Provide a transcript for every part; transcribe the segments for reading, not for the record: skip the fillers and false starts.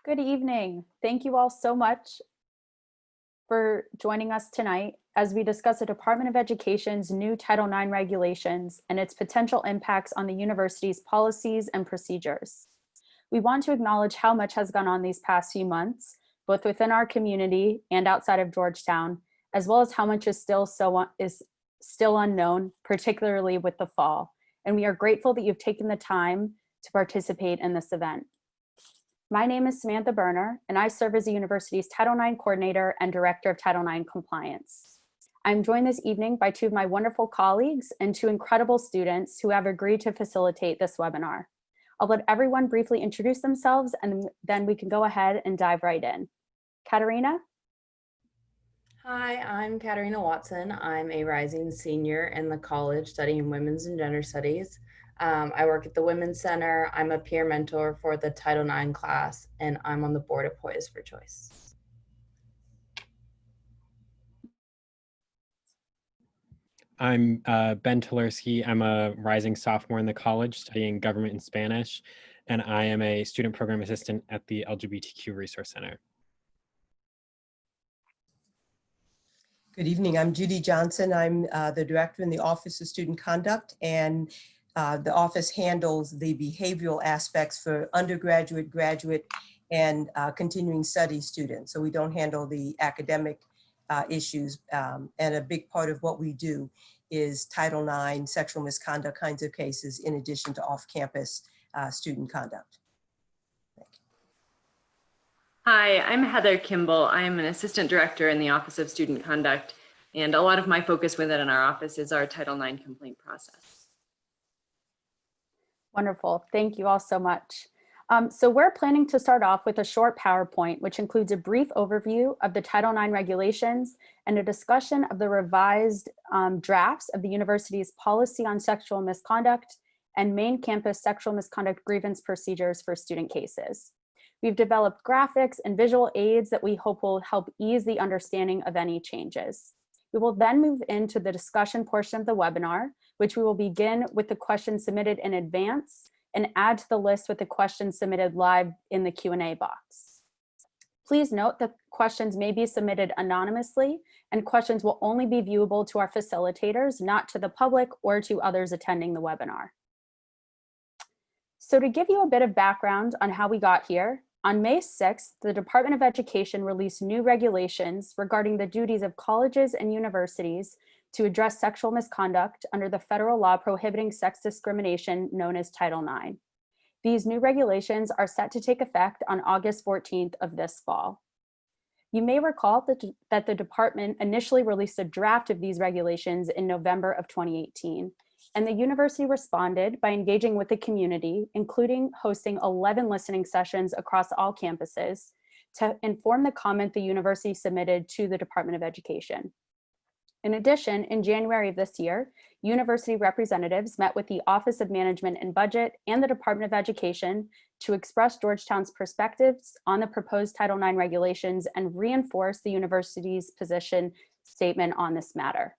Good evening. Thank you all so much for joining us tonight as we discuss the Department of Education's new Title IX regulations and its potential impacts on the university's policies and procedures. We want to acknowledge how much has gone on these past few months, both within our community and outside of Georgetown, as well as how much is still unknown, particularly with the fall. And we are grateful that you've taken the time to participate in this event. My name is Samantha Berner, and I serve as the university's Title IX coordinator and director of Title IX compliance. I'm joined this evening by two of my wonderful colleagues and two incredible students who have agreed to facilitate this webinar. I'll let everyone briefly introduce themselves and then we can go ahead and dive right in. Katerina? Hi, I'm Katerina Watson. I'm a rising senior in the college studying women's and gender studies. I work at the Women's Center. I'm a peer mentor for the Title IX class, and I'm on the board of Poise for Choice. I'm Ben Tolerski. I'm a rising sophomore in the college studying government and Spanish, and I am a student program assistant at the LGBTQ Resource Center. Good evening. I'm Judy Johnson. I'm the director in the Office of Student Conduct, and the office handles the behavioral aspects for undergraduate, graduate, and continuing study students. So we don't handle the academic issues. And a big part of what we do is Title IX, sexual misconduct kinds of cases, in addition to off-campus student conduct. Hi, I'm Heather Kimball. I am an assistant director in the Office of Student Conduct, and a lot of my focus within our office is our Title IX complaint process. Wonderful. Thank you all so much. So we're planning to start off with a short PowerPoint, which includes a brief overview of the Title IX regulations and a discussion of the revised drafts of the university's policy on sexual misconduct and main campus sexual misconduct grievance procedures for student cases. We've developed graphics and visual aids that we hope will help ease the understanding of any changes. We will then move into the discussion portion of the webinar, which we will begin with the questions submitted in advance and add to the list with the questions submitted live in the Q&A box. Please note that questions may be submitted anonymously and questions will only be viewable to our facilitators, not to the public or to others attending the webinar. So to give you a bit of background on how we got here, on May 6th, the Department of Education released new regulations regarding the duties of colleges and universities to address sexual misconduct under the federal law prohibiting sex discrimination known as Title IX. These new regulations are set to take effect on August 14th of this fall. You may recall that the department initially released a draft of these regulations in November of 2018. And the university responded by engaging with the community, including hosting 11 listening sessions across all campuses to inform the comment the university submitted to the Department of Education. In addition, in January of this year, university representatives met with the Office of Management and Budget and the Department of Education to express Georgetown's perspectives on the proposed Title IX regulations and reinforce the university's position statement on this matter.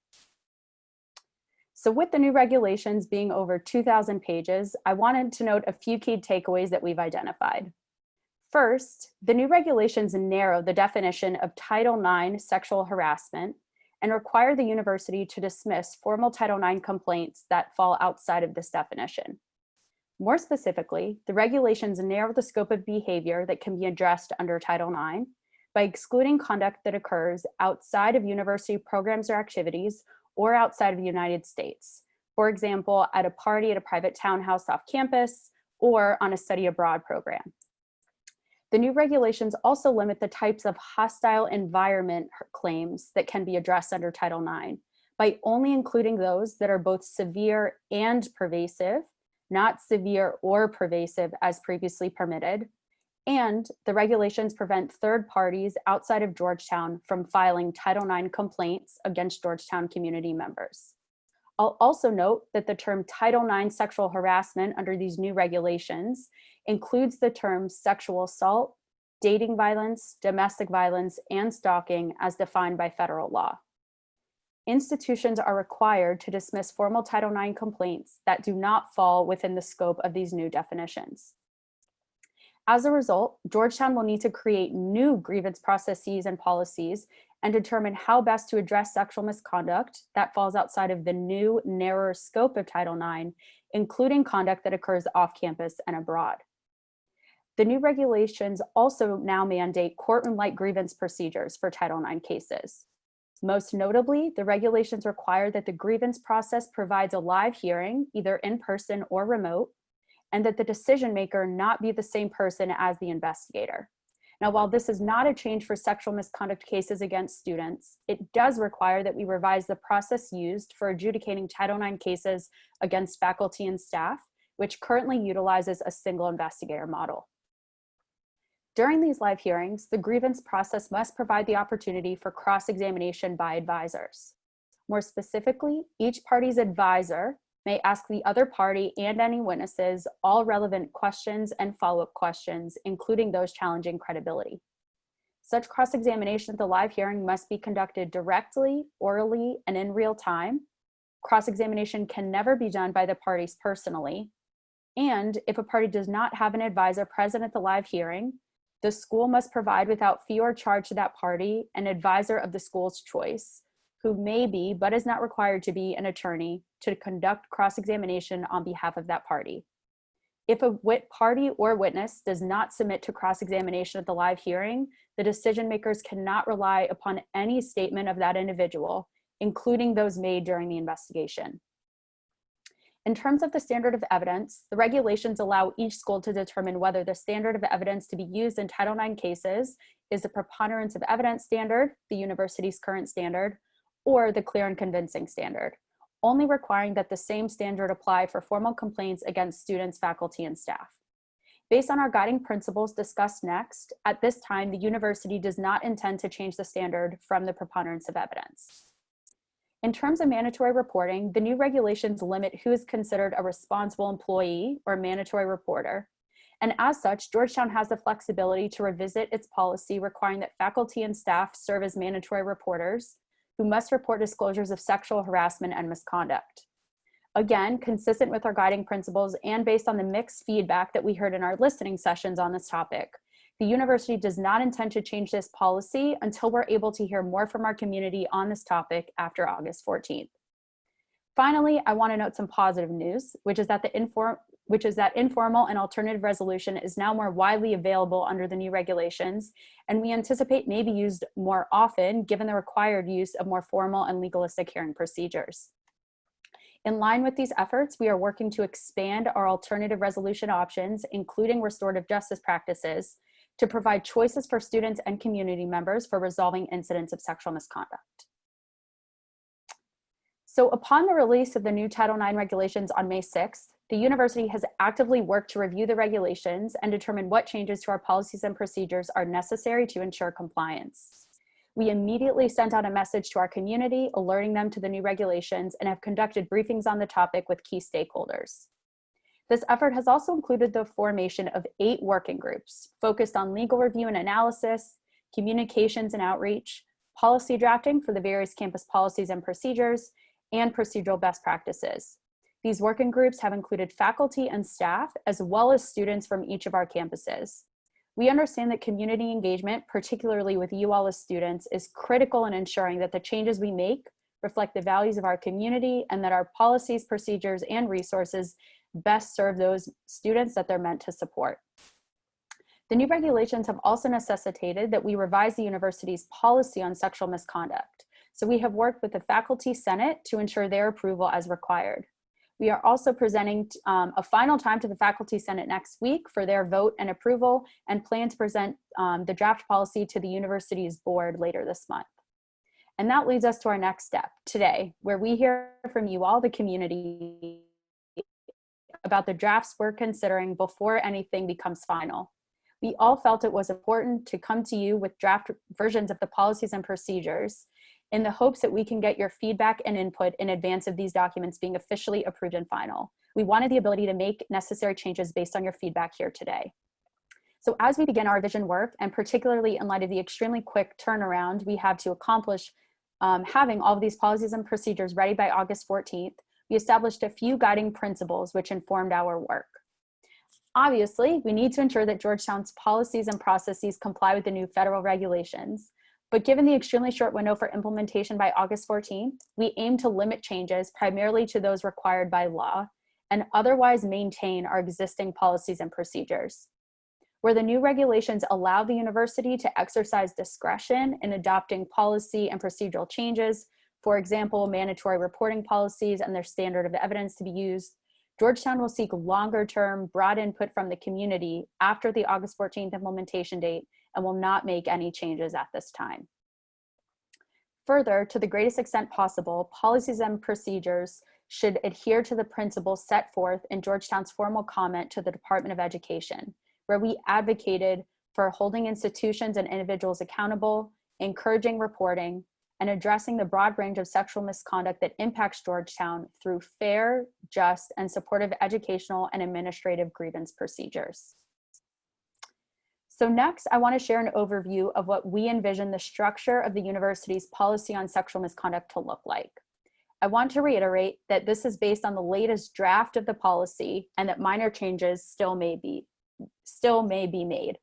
So with the new regulations being over 2,000 pages, I wanted to note a few key takeaways that we've identified. First, the new regulations narrow the definition of Title IX sexual harassment and require the university to dismiss formal Title IX complaints that fall outside of this definition. More specifically, the regulations narrow the scope of behavior that can be addressed under Title IX by excluding conduct that occurs outside of university programs or activities or outside of the United States. For example, at a party at a private townhouse off campus or on a study abroad program. The new regulations also limit the types of hostile environment claims that can be addressed under Title IX by only including those that are both severe and pervasive, not severe or pervasive as previously permitted. And the regulations prevent third parties outside of Georgetown from filing Title IX complaints against Georgetown community members. I'll also note that the term Title IX sexual harassment under these new regulations includes the terms sexual assault, dating violence, domestic violence, and stalking as defined by federal law. Institutions are required to dismiss formal Title IX complaints that do not fall within the scope of these new definitions. As a result, Georgetown will need to create new grievance processes and policies and determine how best to address sexual misconduct that falls outside of the new, narrower scope of Title IX, including conduct that occurs off campus and abroad. The new regulations also now mandate courtroom-like grievance procedures for Title IX cases. Most notably, the regulations require that the grievance process provides a live hearing, either in person or remote, and that the decision maker not be the same person as the investigator. Now, while this is not a change for sexual misconduct cases against students, it does require that we revise the process used for adjudicating Title IX cases against faculty and staff, which currently utilizes a single investigator model. During these live hearings, the grievance process must provide the opportunity for cross-examination by advisors. More specifically, each party's advisor may ask the other party and any witnesses all relevant questions and follow-up questions, including those challenging credibility. Such cross-examination at the live hearing must be conducted directly, orally, and in real time. Cross-examination can never be done by the parties personally. And if a party does not have an advisor present at the live hearing, the school must provide without fee or charge to that party an advisor of the school's choice, who may be, but is not required to be, an attorney to conduct cross-examination on behalf of that party. If a party or witness does not submit to cross-examination at the live hearing, the decision makers cannot rely upon any statement of that individual, including those made during the investigation. In terms of the standard of evidence, the regulations allow each school to determine whether the standard of evidence to be used in Title IX cases is the preponderance of evidence standard, the university's current standard, or the clear and convincing standard, only requiring that the same standard apply for formal complaints against students, faculty, and staff. Based on our guiding principles discussed next, at this time, the university does not intend to change the standard from the preponderance of evidence. In terms of mandatory reporting, the new regulations limit who is considered a responsible employee or mandatory reporter. And as such, Georgetown has the flexibility to revisit its policy requiring that faculty and staff serve as mandatory reporters who must report disclosures of sexual harassment and misconduct. Again, consistent with our guiding principles and based on the mixed feedback that we heard in our listening sessions on this topic, the university does not intend to change this policy until we're able to hear more from our community on this topic after August 14th. Finally, I want to note some positive news, which is that informal and alternative resolution is now more widely available under the new regulations, and we anticipate may be used more often given the required use of more formal and legalistic hearing procedures. In line with these efforts, we are working to expand our alternative resolution options, including restorative justice practices, to provide choices for students and community members for resolving incidents of sexual misconduct. So upon the release of the new Title IX regulations on May 6th, the university has actively worked to review the regulations and determine what changes to our policies and procedures are necessary to ensure compliance. We immediately sent out a message to our community, alerting them to the new regulations, and have conducted briefings on the topic with key stakeholders. This effort has also included the formation of 8 working groups focused on legal review and analysis, communications and outreach, policy drafting for the various campus policies and procedures, and procedural best practices. These working groups have included faculty and staff, as well as students from each of our campuses. We understand that community engagement, particularly with you all as students, is critical in ensuring that the changes we make reflect the values of our community and that our policies, procedures, and resources best serve those students that they're meant to support. The new regulations have also necessitated that we revise the university's policy on sexual misconduct. So we have worked with the Faculty Senate to ensure their approval as required. We are also presenting a final time to the Faculty Senate next week for their vote and approval, and plan to present the draft policy to the university's board later this month. And that leads us to our next step today, where we hear from you all, the community, about the drafts we're considering before anything becomes final. We all felt it was important to come to you with draft versions of the policies and procedures in the hopes that we can get your feedback and input in advance of these documents being officially approved and final. We wanted the ability to make necessary changes based on your feedback here today. So as we begin our revision work, and particularly in light of the extremely quick turnaround we have to accomplish having all of these policies and procedures ready by August 14th, we established a few guiding principles which informed our work. Obviously, we need to ensure that Georgetown's policies and processes comply with the new federal regulations. But given the extremely short window for implementation by August 14th, we aim to limit changes primarily to those required by law and otherwise maintain our existing policies and procedures. Where the new regulations allow the university to exercise discretion in adopting policy and procedural changes, for example, mandatory reporting policies and their standard of evidence to be used, Georgetown will seek longer-term, broad input from the community after the August 14th implementation date and will not make any changes at this time. Further, to the greatest extent possible, policies and procedures should adhere to the principles set forth in Georgetown's formal comment to the Department of Education, where we advocated for holding institutions and individuals accountable, encouraging reporting, and addressing the broad range of sexual misconduct that impacts Georgetown through fair, just, and supportive educational and administrative grievance procedures. So next, I want to share an overview of what we envision the structure of the university's policy on sexual misconduct to look like. I want to reiterate that this is based on the latest draft of the policy and that minor changes still may be made.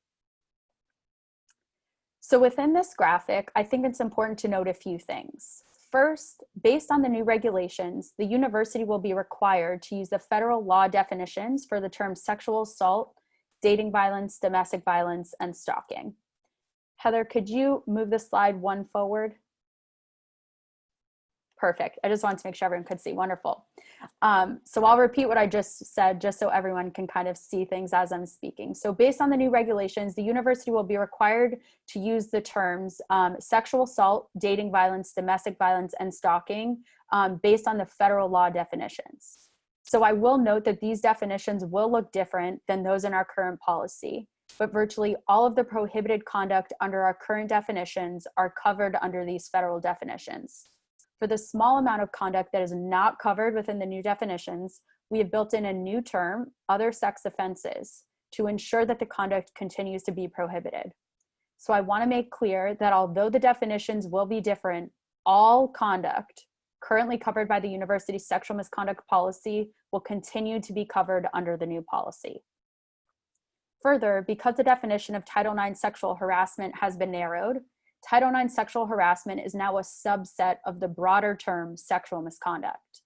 So within this graphic, I think it's important to note a few things. First, based on the new regulations, the university will be required to use the federal law definitions for the terms sexual assault, dating violence, domestic violence, and stalking. Heather, could you move the slide one forward? Perfect. I just wanted to make sure everyone could see. Wonderful. So I'll repeat what I just said, just so everyone can kind of see things as I'm speaking. So based on the new regulations, the university will be required to use the terms sexual assault, dating violence, domestic violence, and stalking based on the federal law definitions. So I will note that these definitions will look different than those in our current policy, but virtually all of the prohibited conduct under our current definitions are covered under these federal definitions. For the small amount of conduct that is not covered within the new definitions, we have built in a new term, other sex offenses, to ensure that the conduct continues to be prohibited. So I want to make clear that although the definitions will be different, all conduct currently covered by the university's sexual misconduct policy will continue to be covered under the new policy. Further, because the definition of Title IX sexual harassment has been narrowed, Title IX sexual harassment is now a subset of the broader term sexual misconduct.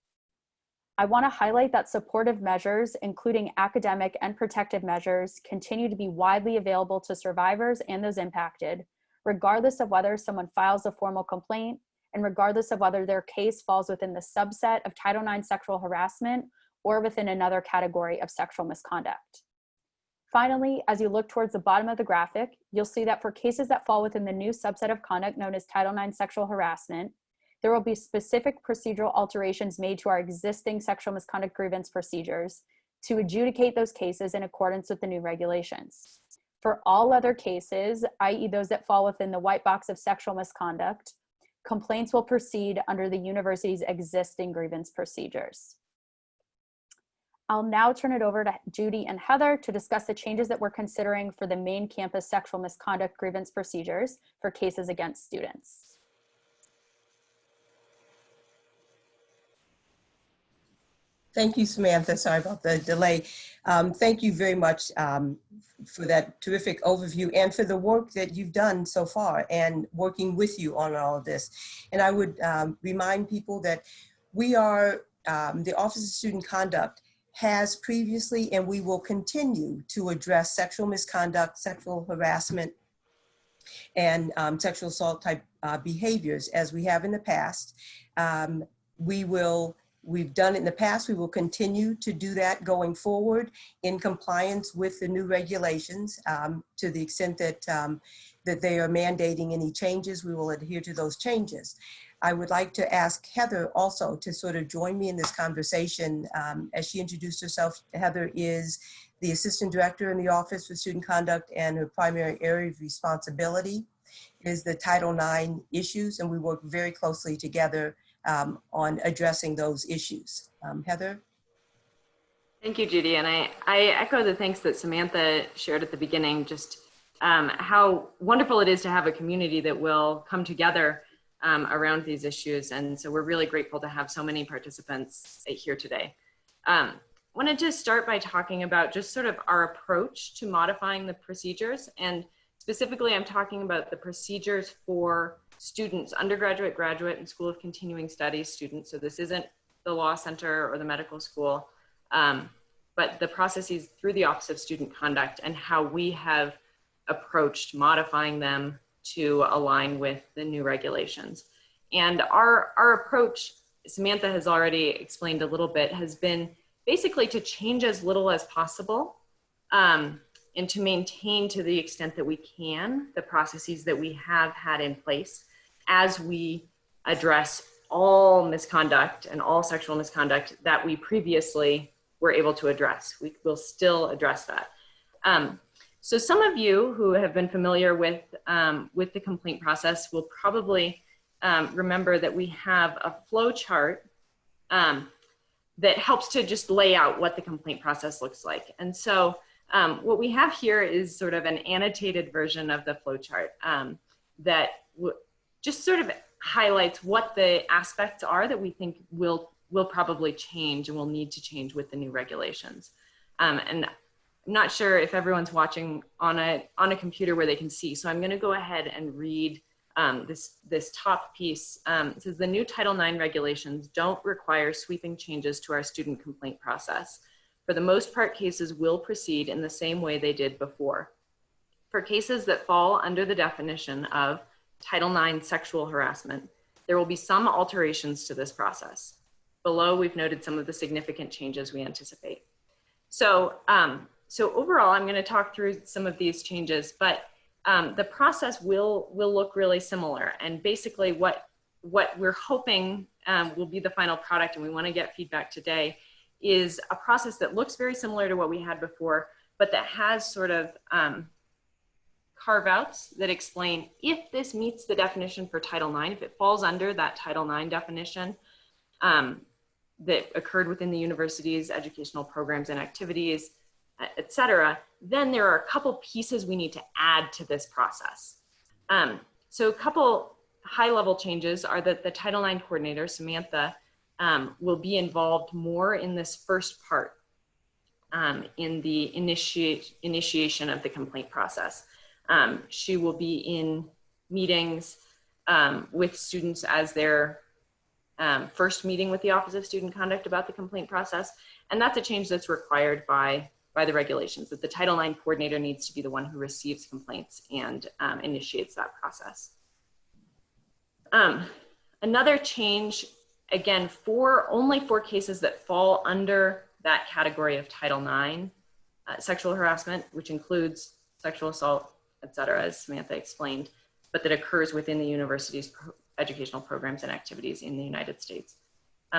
I want to highlight that supportive measures, including academic and protective measures, continue to be widely available to survivors and those impacted, regardless of whether someone files a formal complaint and regardless of whether their case falls within the subset of Title IX sexual harassment or within another category of sexual misconduct. Finally, as you look towards the bottom of the graphic, you'll see that for cases that fall within the new subset of conduct known as Title IX sexual harassment, there will be specific procedural alterations made to our existing sexual misconduct grievance procedures to adjudicate those cases in accordance with the new regulations. For all other cases, i.e. those that fall within the white box of sexual misconduct, complaints will proceed under the university's existing grievance procedures. I'll now turn it over to Judy and Heather to discuss the changes that we're considering for the main campus sexual misconduct grievance procedures for cases against students. Thank you, Samantha. Sorry about the delay. Thank you very much for that terrific overview and for the work that you've done so far and working with you on all of this. And I would remind people that we are, the Office of Student Conduct has previously and we will continue to address sexual misconduct, sexual harassment, and sexual assault type behaviors as we have in the past. We've done it in the past, we will continue to do that going forward in compliance with the new regulations to the extent that, that they are mandating any changes, we will adhere to those changes. I would like to ask Heather also to sort of join me in this conversation. As she introduced herself, Heather is the Assistant Director in the Office for Student Conduct, and her primary area of responsibility is the Title IX issues, and we work very closely together on addressing those issues. Heather? Thank you, Judy. And I echo the thanks that Samantha shared at the beginning, just how wonderful it is to have a community that will come together around these issues. And so we're really grateful to have so many participants here today. wanted to start by talking about just sort of our approach to modifying the procedures. And specifically, I'm talking about the procedures for students, undergraduate, graduate, and School of Continuing Studies students. So this isn't the law center or the medical school, but the processes through the Office of Student Conduct and how we have approached modifying them to align with the new regulations. And our approach, Samantha has already explained a little bit, has been basically to change as little as possible and to maintain, to the extent that we can, the processes that we have had in place as we address all misconduct and all sexual misconduct that we previously were able to address. We will still address that. So some of you who have been familiar with the complaint process will probably remember that we have a flow chart that helps to just lay out what the complaint process looks like. And so what we have here is sort of an annotated version of the flow chart that just sort of highlights what the aspects are that we think will probably change and will need to change with the new regulations. And I'm not sure if everyone's watching on a computer where they can see, so I'm going to go ahead and read this top piece. It says the new Title IX regulations don't require sweeping changes to our student complaint process. For the most part, cases will proceed in the same way they did before. For cases that fall under the definition of Title IX sexual harassment, there will be some alterations to this process. Below, we've noted some of the significant changes we anticipate. So overall, I'm going to talk through some of these changes, but the process will look really similar. And basically what we're hoping will be the final product, and we want to get feedback today, is a process that looks very similar to what we had before, but that has sort of carve-outs that explain if this meets the definition for Title IX, if it falls under that Title IX definition that occurred within the university's educational programs and activities, et cetera, then there are a couple pieces we need to add to this process. So a couple high-level changes are that the Title IX coordinator, Samantha, will be involved more in this first part, in the initiation of the complaint process. She will be in meetings with students as they're first meeting with the Office of Student Conduct about the complaint process. And that's a change that's required by the regulations, that the Title IX coordinator needs to be the one who receives complaints and initiates that process. Another change, again, only for cases that fall under that category of Title IX sexual harassment, which includes sexual assault, et cetera, as Samantha explained, but that occurs within the university's educational programs and activities in the United States.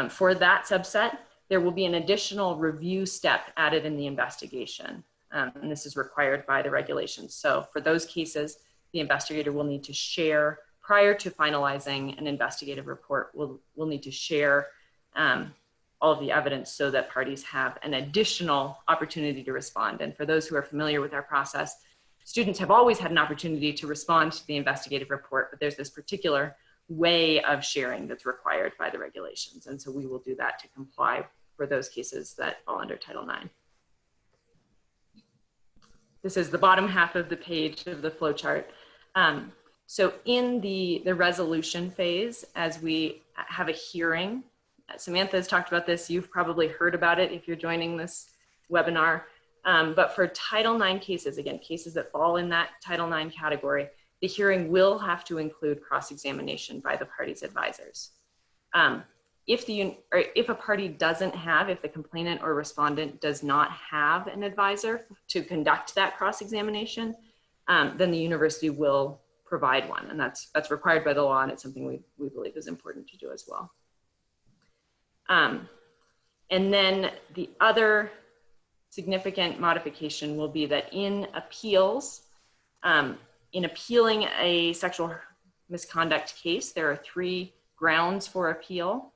For that subset, there will be an additional review step added in the investigation. And this is required by the regulations. So for those cases, the investigator will need to share, prior to finalizing an investigative report, will need to share all of the evidence so that parties have an additional opportunity to respond. And for those who are familiar with our process, students have always had an opportunity to respond to the investigative report, but there's this particular way of sharing that's required by the regulations. And so we will do that to comply for those cases that fall under Title IX. This is the bottom half of the page of the flow chart. So in the resolution phase, as we have a hearing, Samantha has talked about this, you've probably heard about it if you're joining this webinar, but for Title IX cases, again, cases that fall in that Title IX category, the hearing will have to include cross-examination by the party's advisors. If a party doesn't have, if the complainant or respondent does not have an advisor to conduct that cross-examination, then the university will provide one, and that's required by the law, and it's something we believe is important to do as well. And then the other significant modification will be that in appeals, in appealing a sexual misconduct case, there are 3 grounds for appeal.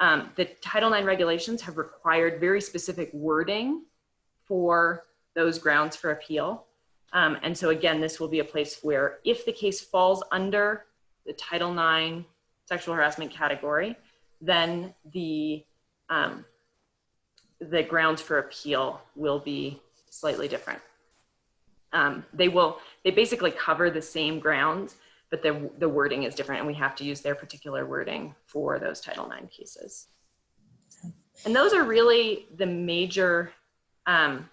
The Title IX regulations have required very specific wording for those grounds for appeal. And so again, this will be a place where if the case falls under the Title IX sexual harassment category, then the the grounds for appeal will be slightly different. They basically cover the same grounds, but the wording is different, and we have to use their particular wording for those Title IX cases. And those are really the major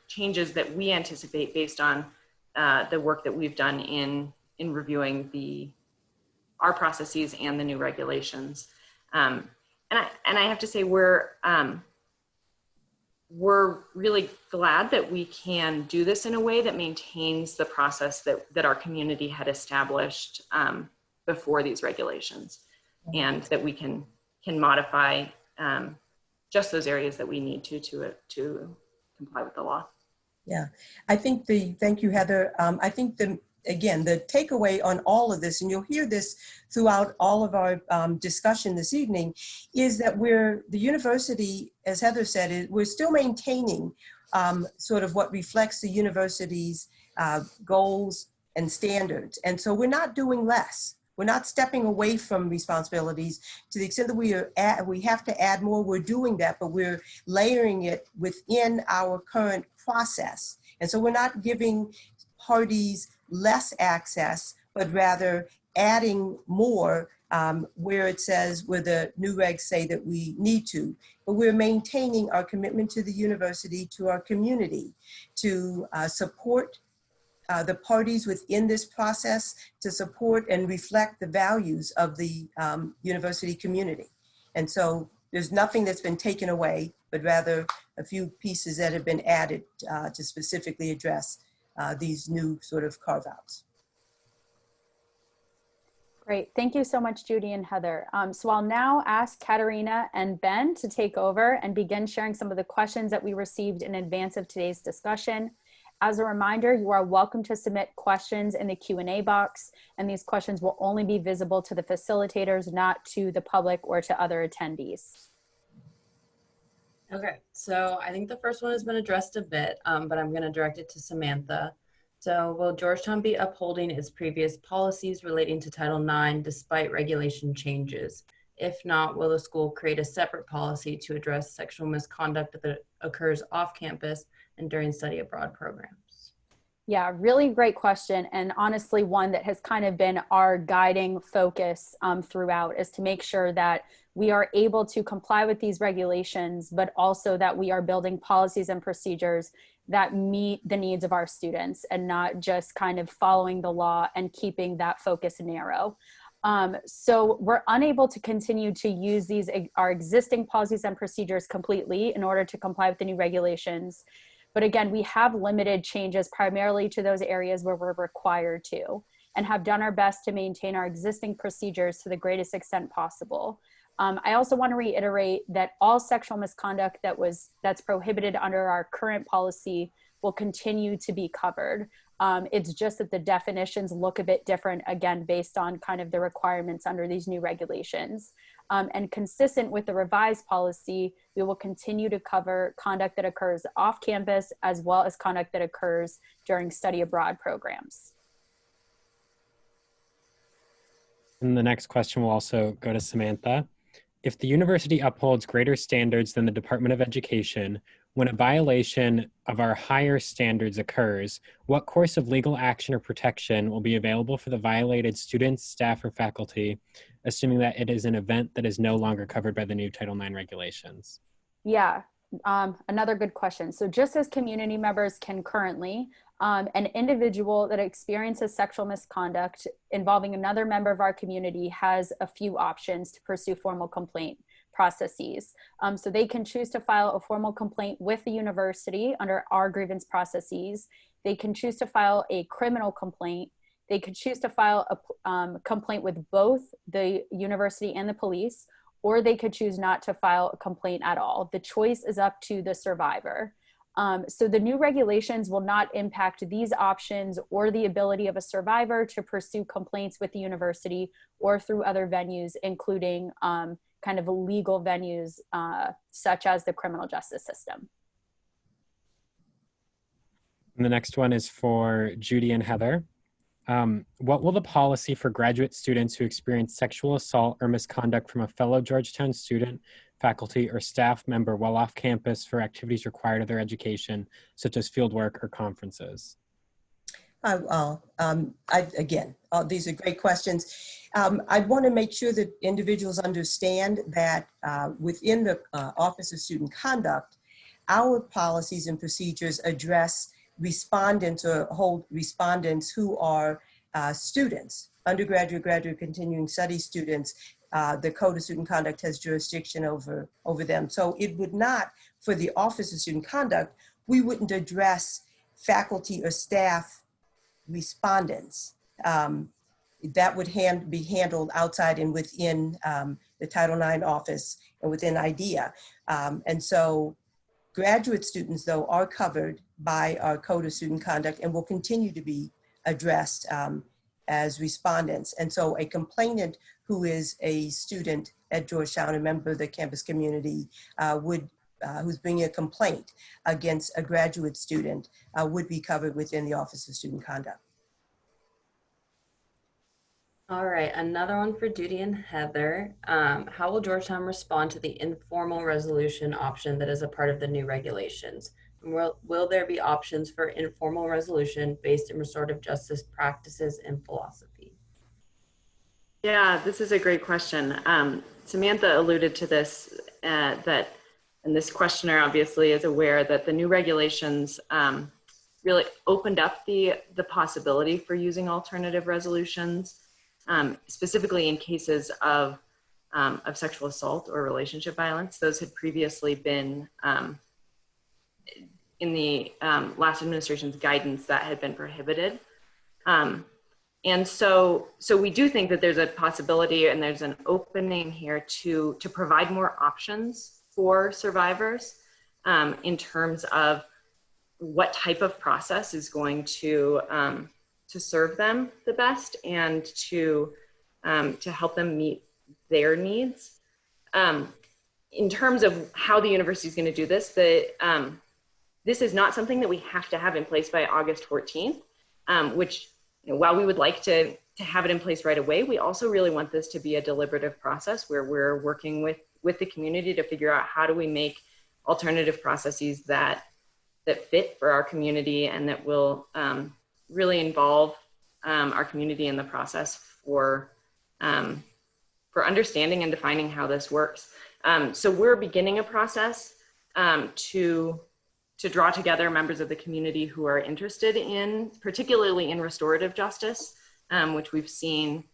changes that we anticipate based on the work that we've done in reviewing our processes and the new regulations. And I have to say we're really glad that we can do this in a way that maintains the process that our community had established before these regulations, and that we can modify just those areas that we need to comply with the law. Yeah, I think thank you, Heather. I think again, the takeaway on all of this, and you'll hear this throughout all of our discussion this evening, is that the university, as Heather said, we're still maintaining sort of what reflects the university's goals and standards. And so we're not doing less. We're not stepping away from responsibilities. To the extent that we have to add more, we're doing that, but we're layering it within our current process. And so we're not giving parties less access, but rather adding more where it says, where the new regs say that we need to. But we're maintaining our commitment to the university, to our community, to support the parties within this process, to support and reflect the values of the university community. And so there's nothing that's been taken away, but rather a few pieces that have been added to specifically address these new sort of carve-outs. Great. Thank you so much, Judy and Heather. So I'll now ask Katerina and Ben to take over and begin sharing some of the questions that we received in advance of today's discussion. As a reminder, you are welcome to submit questions in the Q&A box, and these questions will only be visible to the facilitators, not to the public or to other attendees. Okay, so I think the first one has been addressed a bit, but I'm going to direct it to Samantha. So will Georgetown be upholding its previous policies relating to Title IX despite regulation changes? If not, will the school create a separate policy to address sexual misconduct that occurs off campus and during study abroad programs? Yeah, really great question. And honestly, one that has kind of been our guiding focus throughout, is to make sure that we are able to comply with these regulations, but also that we are building policies and procedures that meet the needs of our students, and not just kind of following the law and keeping that focus narrow. So we're unable to continue to use our existing policies and procedures completely in order to comply with the new regulations. But again, we have limited changes primarily to those areas where we're required to, and have done our best to maintain our existing procedures to the greatest extent possible. I also want to reiterate that all sexual misconduct that's prohibited under our current policy will continue to be covered. It's just that the definitions look a bit different, again, based on kind of the requirements under these new regulations. And consistent with the revised policy, we will continue to cover conduct that occurs off campus, as well as conduct that occurs during study abroad programs. And the next question will also go to Samantha. If the university upholds greater standards than the Department of Education, when a violation of our higher standards occurs, what course of legal action or protection will be available for the violated students, staff, or faculty, assuming that it is an event that is no longer covered by the new Title IX regulations? Yeah, another good question. So just as community members can currently, an individual that experiences sexual misconduct involving another member of our community has a few options to pursue formal complaint processes. So they can choose to file a formal complaint with the university under our grievance processes. They can choose to file a criminal complaint. They could choose to file a complaint with both the university and the police, or they could choose not to file a complaint at all. The choice is up to the survivor. So the new regulations will not impact these options or the ability of a survivor to pursue complaints with the university or through other venues, including kind of legal venues such as the criminal justice system. And the next one is for Judy and Heather. What will the policy for graduate students who experience sexual assault or misconduct from a fellow Georgetown student, faculty, or staff member while off campus for activities required of their education, such as fieldwork or conferences? These are great questions. I want to make sure that individuals understand that within the Office of Student Conduct, our policies and procedures address respondents or hold respondents who are students, undergraduate, graduate, continuing study students. The Code of Student Conduct has jurisdiction over them. So it would not, for the Office of Student Conduct, we wouldn't address faculty or staff respondents. That would be handled outside and within the Title IX office and within IDEA. And so graduate students, though, are covered by our Code of Student Conduct and will continue to be addressed as respondents. And so a complainant who is a student at Georgetown, a member of the campus community, who's bringing a complaint against a graduate student would be covered within the Office of Student Conduct. All right, another one for Judy and Heather. How will Georgetown respond to the informal resolution option that is a part of the new regulations? Will there be options for informal resolution based in restorative justice practices and philosophy? Yeah, this is a great question. Samantha alluded to this, and this questioner obviously is aware that the new regulations really opened up the possibility for using alternative resolutions, specifically in cases of sexual assault or relationship violence. Those had previously been in the last administration's guidance that had been prohibited. And so we do think that there's a possibility and there's an opening here to provide more options for survivors in terms of what type of process is going to serve them the best and to help them meet their needs. In terms of how the university is going to do this, this is not something that we have to have in place by August 14th, which, while we would like to have it in place right away, we also really want this to be a deliberative process where we're working with the community to figure out how do we make alternative processes that fit for our community and that will really involve our community in the process for understanding and defining how this works. So we're beginning a process to draw together members of the community who are interested in, particularly in restorative justice, which we've seen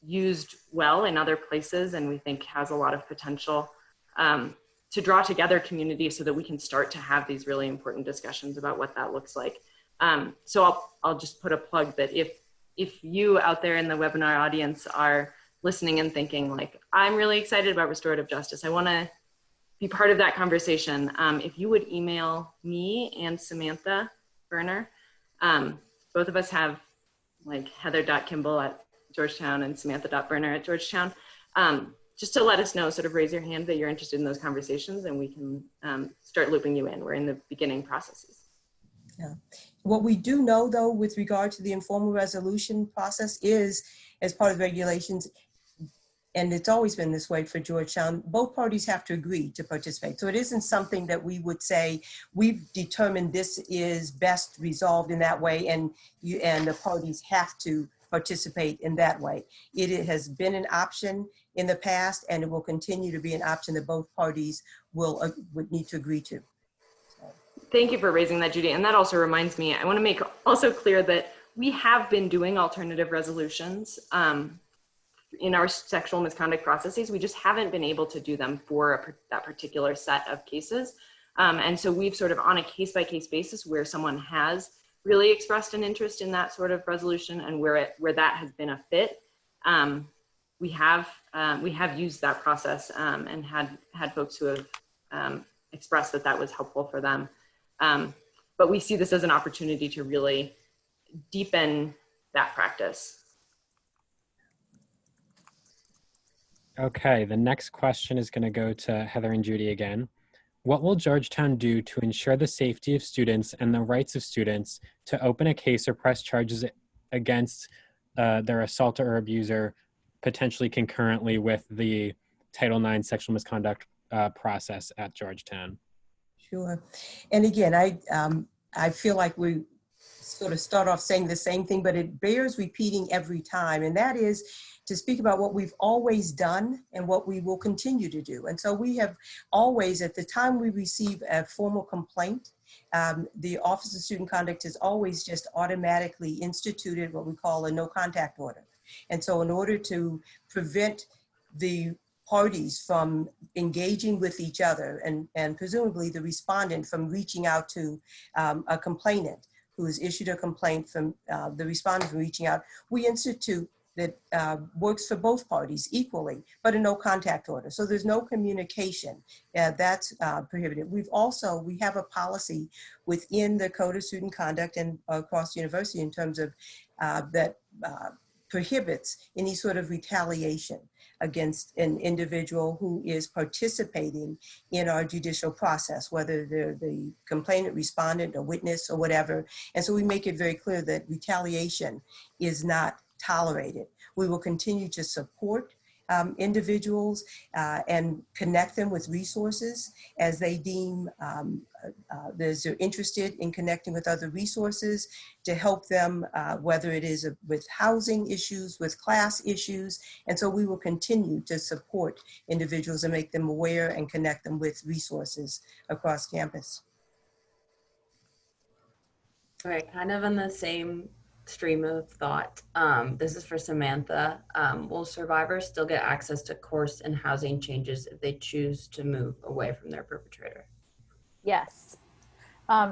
used well in other places and we think has a lot of potential, to draw together community so that we can start to have these really important discussions about what that looks like. So I'll just put a plug that if you out there in the webinar audience are listening and thinking like, I'm really excited about restorative justice, I wanna be part of that conversation, if you would email me and Samantha Berner, both of us have like heather.kimball@Georgetown and samantha.berner@Georgetown, just to let us know, sort of raise your hand that you're interested in those conversations and we can start looping you in. We're in the beginning processes. Yeah. What we do know though, with regard to the informal resolution process is, as part of the regulations, and it's always been this way for Georgetown, both parties have to agree to participate. So it isn't something that we would say, we've determined this is best resolved in that way and the parties have to participate in that way. It has been an option in the past and it will continue to be an option that both parties would need to agree to. So. Thank you for raising that, Judy. And that also reminds me, I want to make also clear that we have been doing alternative resolutions in our sexual misconduct processes. We just haven't been able to do them for that particular set of cases. And so we've sort of on a case-by-case basis where someone has really expressed an interest in that sort of resolution and where that has been a fit, we have used that process and had folks who have expressed that was helpful for them. But we see this as an opportunity to really deepen that practice. Okay, the next question is going to go to Heather and Judy again. What will Georgetown do to ensure the safety of students and the rights of students to open a case or press charges against their assaulter or abuser, potentially concurrently with the Title IX sexual misconduct process at Georgetown? Sure. And again, I feel like we sort of start off saying the same thing, but it bears repeating every time. And that is to speak about what we've always done and what we will continue to do. And so we have always, at the time we receive a formal complaint, the Office of Student Conduct has always just automatically instituted what we call a no contact order. And so in order to prevent the parties from engaging with each other and presumably the respondent from reaching out to a complainant who has issued a complaint from the respondent from reaching out, we institute that works for both parties equally, but a no contact order. So there's no communication that's prohibited. We have a policy within the Code of Student Conduct and across the university in terms of that prohibits any sort of retaliation against an individual who is participating in our judicial process, whether they're the complainant, respondent, or witness, or whatever. And so we make it very clear that retaliation is not tolerated. We will continue to support individuals and connect them with resources as they deem they're interested in connecting with other resources to help them, whether it is with housing issues, with class issues. And so we will continue to support individuals and make them aware and connect them with resources across campus. Okay, kind of in the same stream of thought. This is for Samantha. Will survivors still get access to course and housing changes if they choose to move away from their perpetrator? Yes.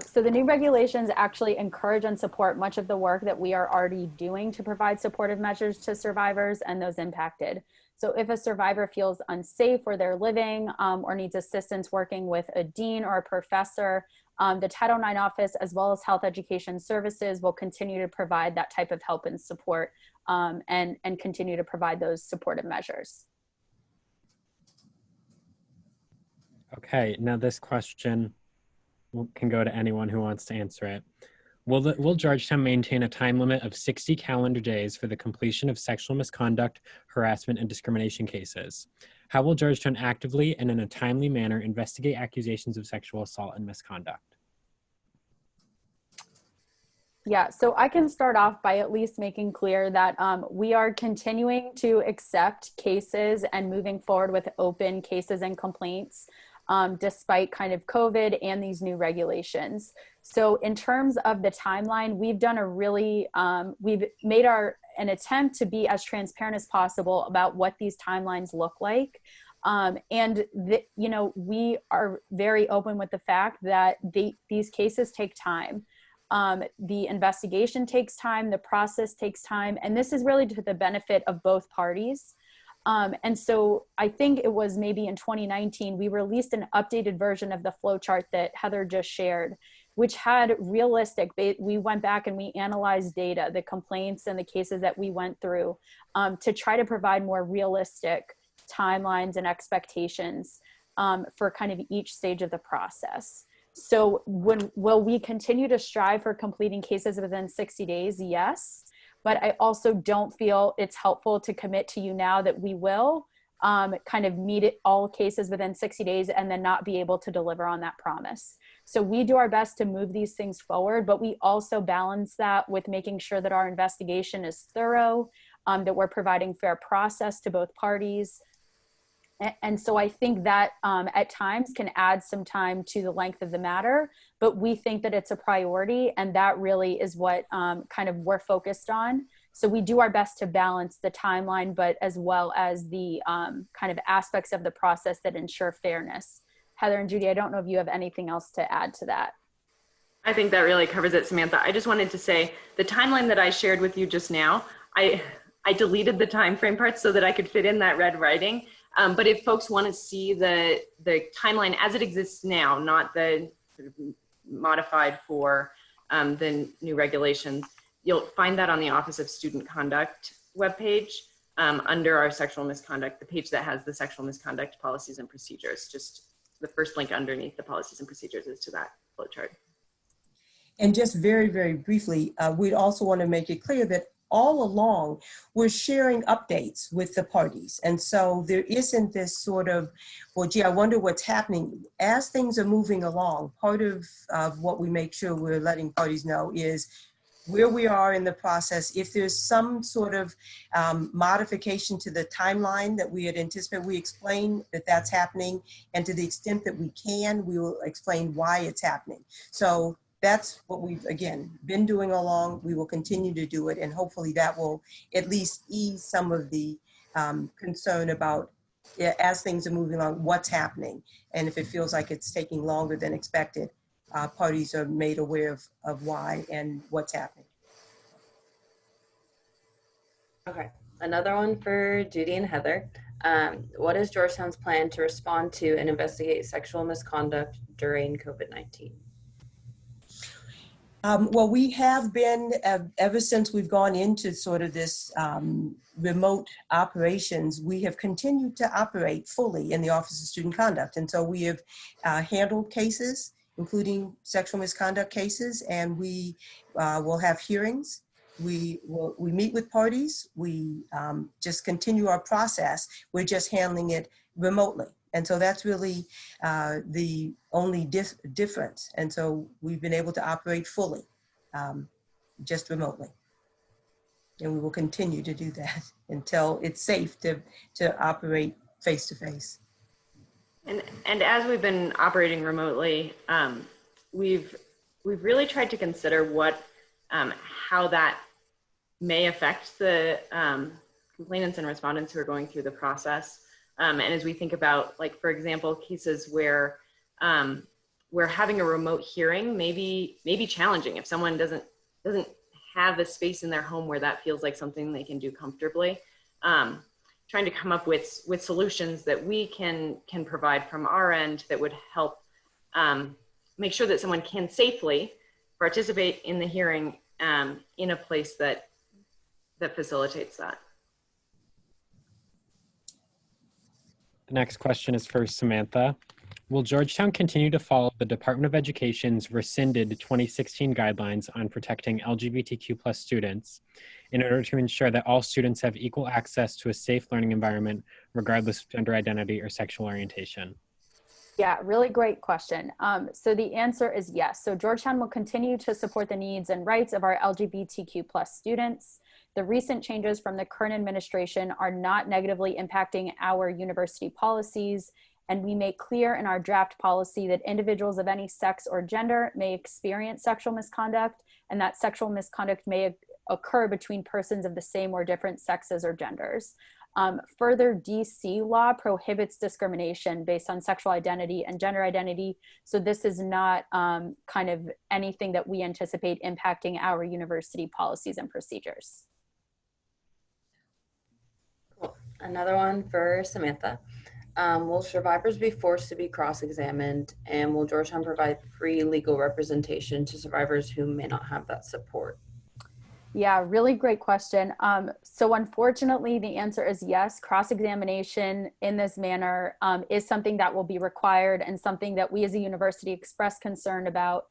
So the new regulations actually encourage and support much of the work that we are already doing to provide supportive measures to survivors and those impacted. So if a survivor feels unsafe where they're living or needs assistance working with a dean or a professor, the Title IX office, as well as Health Education Services, will continue to provide that type of help and support and continue to provide those supportive measures. Okay, now this question can go to anyone who wants to answer it. Will Georgetown maintain a time limit of 60 calendar days for the completion of sexual misconduct, harassment, and discrimination cases? How will Georgetown actively and in a timely manner investigate accusations of sexual assault and misconduct? Yeah, so I can start off by at least making clear that we are continuing to accept cases and moving forward with open cases and complaints despite kind of COVID and these new regulations. So in terms of the timeline, we've done a really, we've made an attempt to be as transparent as possible about what these timelines look like. You know, we are very open with the fact that these cases take time. The investigation takes time, the process takes time, and this is really to the benefit of both parties. And so I think it was maybe in 2019, we released an updated version of the flowchart that Heather just shared, which had realistic, we went back and we analyzed data, the complaints and the cases that we went through to try to provide more realistic timelines and expectations for kind of each stage of the process. So will we continue to strive for completing cases within 60 days? Yes. But I also don't feel it's helpful to commit to you now that we will kind of meet all cases within 60 days and then not be able to deliver on that promise. So we do our best to move these things forward, but we also balance that with making sure that our investigation is thorough, that we're providing fair process to both parties. And so I think that at times can add some time to the length of the matter, but we think that it's a priority, and that really is what kind of we're focused on. So we do our best to balance the timeline, but as well as the kind of aspects of the process that ensure fairness. Heather and Judy, I don't know if you have anything else to add to that. I think that really covers it, Samantha. I just wanted to say the timeline that I shared with you just now, I deleted the time frame parts so that I could fit in that red writing. But if folks want to see the timeline as it exists now, not the sort of modified for the new regulations, you'll find that on the Office of Student Conduct webpage under our sexual misconduct, the page that has the sexual misconduct policies and procedures. Just the first link underneath the policies and procedures is to that flowchart. And just very, very briefly, we'd also want to make it clear that all along, we're sharing updates with the parties. And so there isn't this sort of, well, gee, I wonder what's happening. As things are moving along, part of what we make sure we're letting parties know is where we are in the process. If there's some sort of modification to the timeline that we had anticipated, we explain that that's happening. And to the extent that we can, we will explain why it's happening. So that's what we've, again, been doing all along. We will continue to do it. And hopefully that will at least ease some of the concern about, as things are moving along, what's happening. And if it feels like it's taking longer than expected, parties are made aware of why and what's happening. Okay, another one for Judy and Heather. What is Georgetown's plan to respond to and investigate sexual misconduct during COVID-19? Well, we have been, ever since we've gone into sort of this remote operations, we have continued to operate fully in the Office of Student Conduct. And so we have handled cases, including sexual misconduct cases, and we will have hearings. We meet with parties. We just continue our process. We're just handling it remotely. And so that's really the only difference. And so we've been able to operate fully, just remotely. And we will continue to do that until it's safe to operate face-to-face. And as we've been operating remotely, we've really tried to consider how that may affect the complainants and respondents who are going through the process. And as we think about, like, for example, cases where having a remote hearing may be challenging if someone doesn't have a space in their home where that feels like something they can do comfortably. Trying to come up with solutions that we can provide from our end that would help make sure that someone can safely participate in the hearing in a place that facilitates that. The next question is for Samantha. Will Georgetown continue to follow the Department of Education's rescinded 2016 guidelines on protecting LGBTQ+ students in order to ensure that all students have equal access to a safe learning environment, regardless of gender identity or sexual orientation? Yeah, really great question. So the answer is yes. So Georgetown will continue to support the needs and rights of our LGBTQ+ students. The recent changes from the current administration are not negatively impacting our university policies, and we make clear in our draft policy that individuals of any sex or gender may experience sexual misconduct, and that sexual misconduct may occur between persons of the same or different sexes or genders. Further, DC law prohibits discrimination based on sexual identity and gender identity. So this is not kind of anything that we anticipate impacting our university policies and procedures. Cool. Another one for Samantha. Will survivors be forced to be cross-examined, and will Georgetown provide free legal representation to survivors who may not have that support? Yeah, really great question. So unfortunately, the answer is yes. Cross-examination in this manner is something that will be required and something that we as a university expressed concern about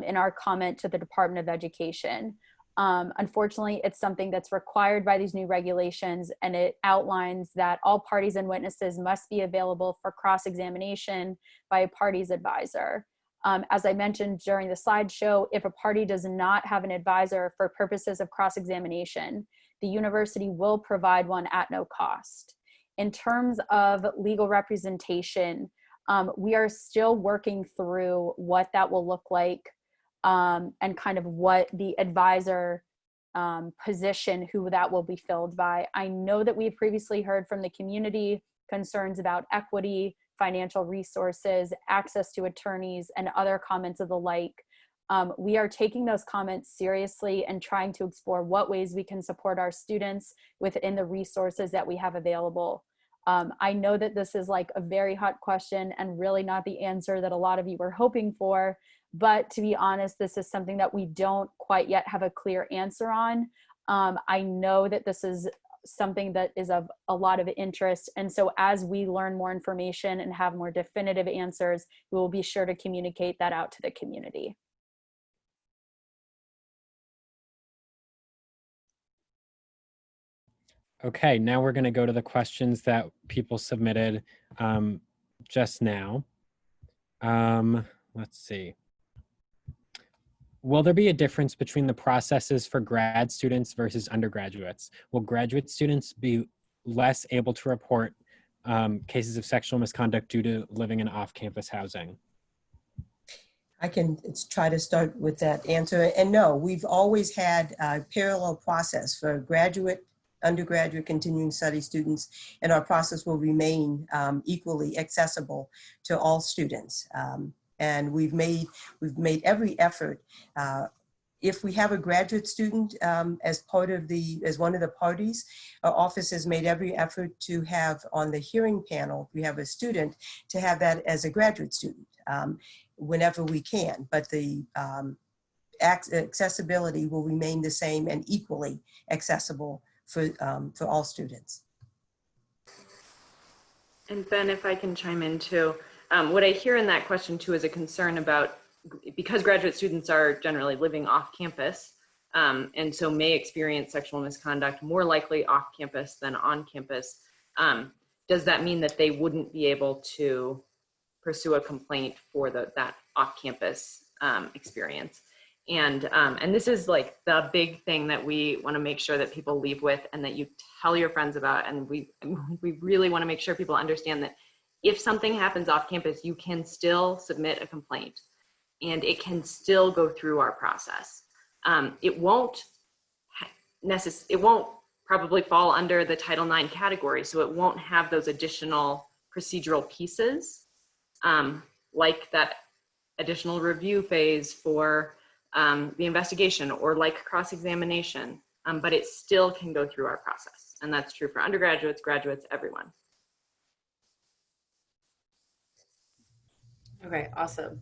in our comment to the Department of Education. Unfortunately, it's something that's required by these new regulations, and it outlines that all parties and witnesses must be available for cross-examination by a party's advisor. As I mentioned during the slideshow, if a party does not have an advisor for purposes of cross-examination, the university will provide one at no cost. In terms of legal representation, we are still working through what that will look like and kind of what the advisor position, who that will be filled by. I know that we've previously heard from the community concerns about equity, financial resources, access to attorneys, and other comments of the like. We are taking those comments seriously and trying to explore what ways we can support our students within the resources that we have available. I know that this is like a very hot question and really not the answer that a lot of you were hoping for, but to be honest, this is something that we don't quite yet have a clear answer on. I know that this is something that is of a lot of interest. And so as we learn more information and have more definitive answers, we will be sure to communicate that out to the community. Okay, now we're going to go to the questions that people submitted just now. Let's see. Will there be a difference between the processes for grad students versus undergraduates? Will graduate students be less able to report cases of sexual misconduct due to living in off-campus housing? I can try to start with that answer. And no, we've always had a parallel process for graduate, undergraduate, continuing study students, and our process will remain equally accessible to all students. And we've made every effort. If we have a graduate student as one of the parties, our office has made every effort to have on the hearing panel, we have a student, to have that as a graduate student whenever we can. But the accessibility will remain the same and equally accessible for all students. And Ben, if I can chime in too, what I hear in that question too is a concern about, because graduate students are generally living off campus, and so may experience sexual misconduct more likely off campus than on campus. Does that mean that they wouldn't be able to pursue a complaint for that off campus experience? And this is like the big thing that we want to make sure that people leave with and that you tell your friends about. And we really want to make sure people understand that if something happens off campus, you can still submit a complaint and it can still go through our process. It won't probably fall under the Title IX category, so it won't have those additional procedural pieces like that additional review phase for the investigation or like cross-examination, but it still can go through our process. And that's true for undergraduates, graduates, everyone. Okay, awesome.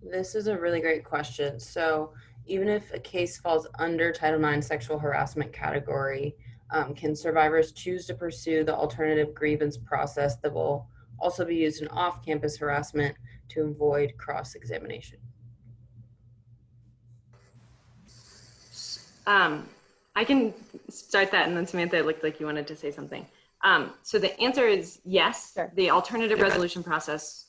This is a really great question. So even if a case falls under Title IX sexual harassment category, can survivors choose to pursue the alternative grievance process that will also be used in off-campus harassment to avoid cross-examination? I can start that, and then Samantha, it looked like you wanted to say something. So the answer is yes. Sure. The alternative resolution process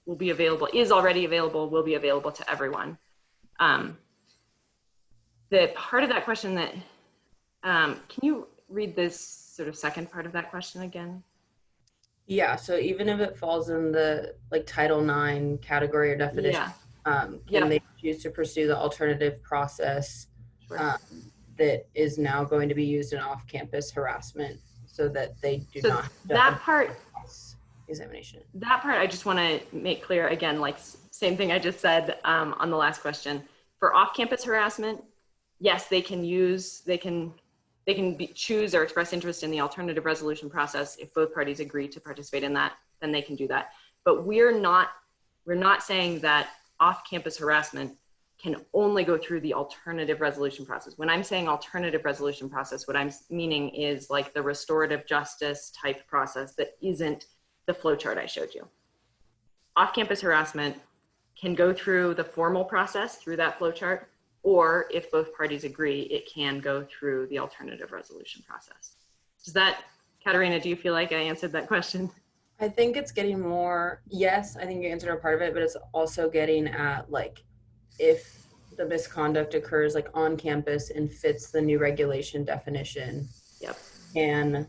will be available, is already available, will be available to everyone. The part of that question that, can you read this sort of second part of that question again? Yeah, so even if it falls in the like Title IX category or definition, can they choose to pursue the alternative process that is now going to be used in off-campus harassment so that they do not have that part examination? That part I just want to make clear again, like same thing I just said on the last question. For off-campus harassment, yes, they can choose or express interest in the alternative resolution process. If both parties agree to participate in that, then they can do that. But we're not saying that off-campus harassment can only go through the alternative resolution process. When I'm saying alternative resolution process, what I'm meaning is like the restorative justice type process that isn't the flowchart I showed you. Off-campus harassment can go through the formal process through that flowchart, or if both parties agree, it can go through the alternative resolution process. Does that, Katerina, do you feel like I answered that question? I think it's getting more, yes, I think you answered a part of it, but it's also getting at like, if the misconduct occurs like on campus and fits the new regulation definition, can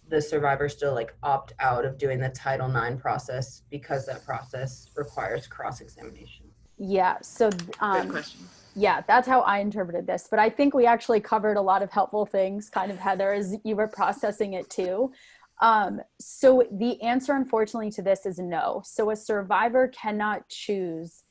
the survivor still like opt out of doing the Title IX process because that process requires cross-examination? Yeah, so good question. Yeah, that's how I interpreted this, but I think we actually covered a lot of helpful things, kind of, Heather, as you were processing it too. So the answer, unfortunately, to this is no. So a survivor cannot choose,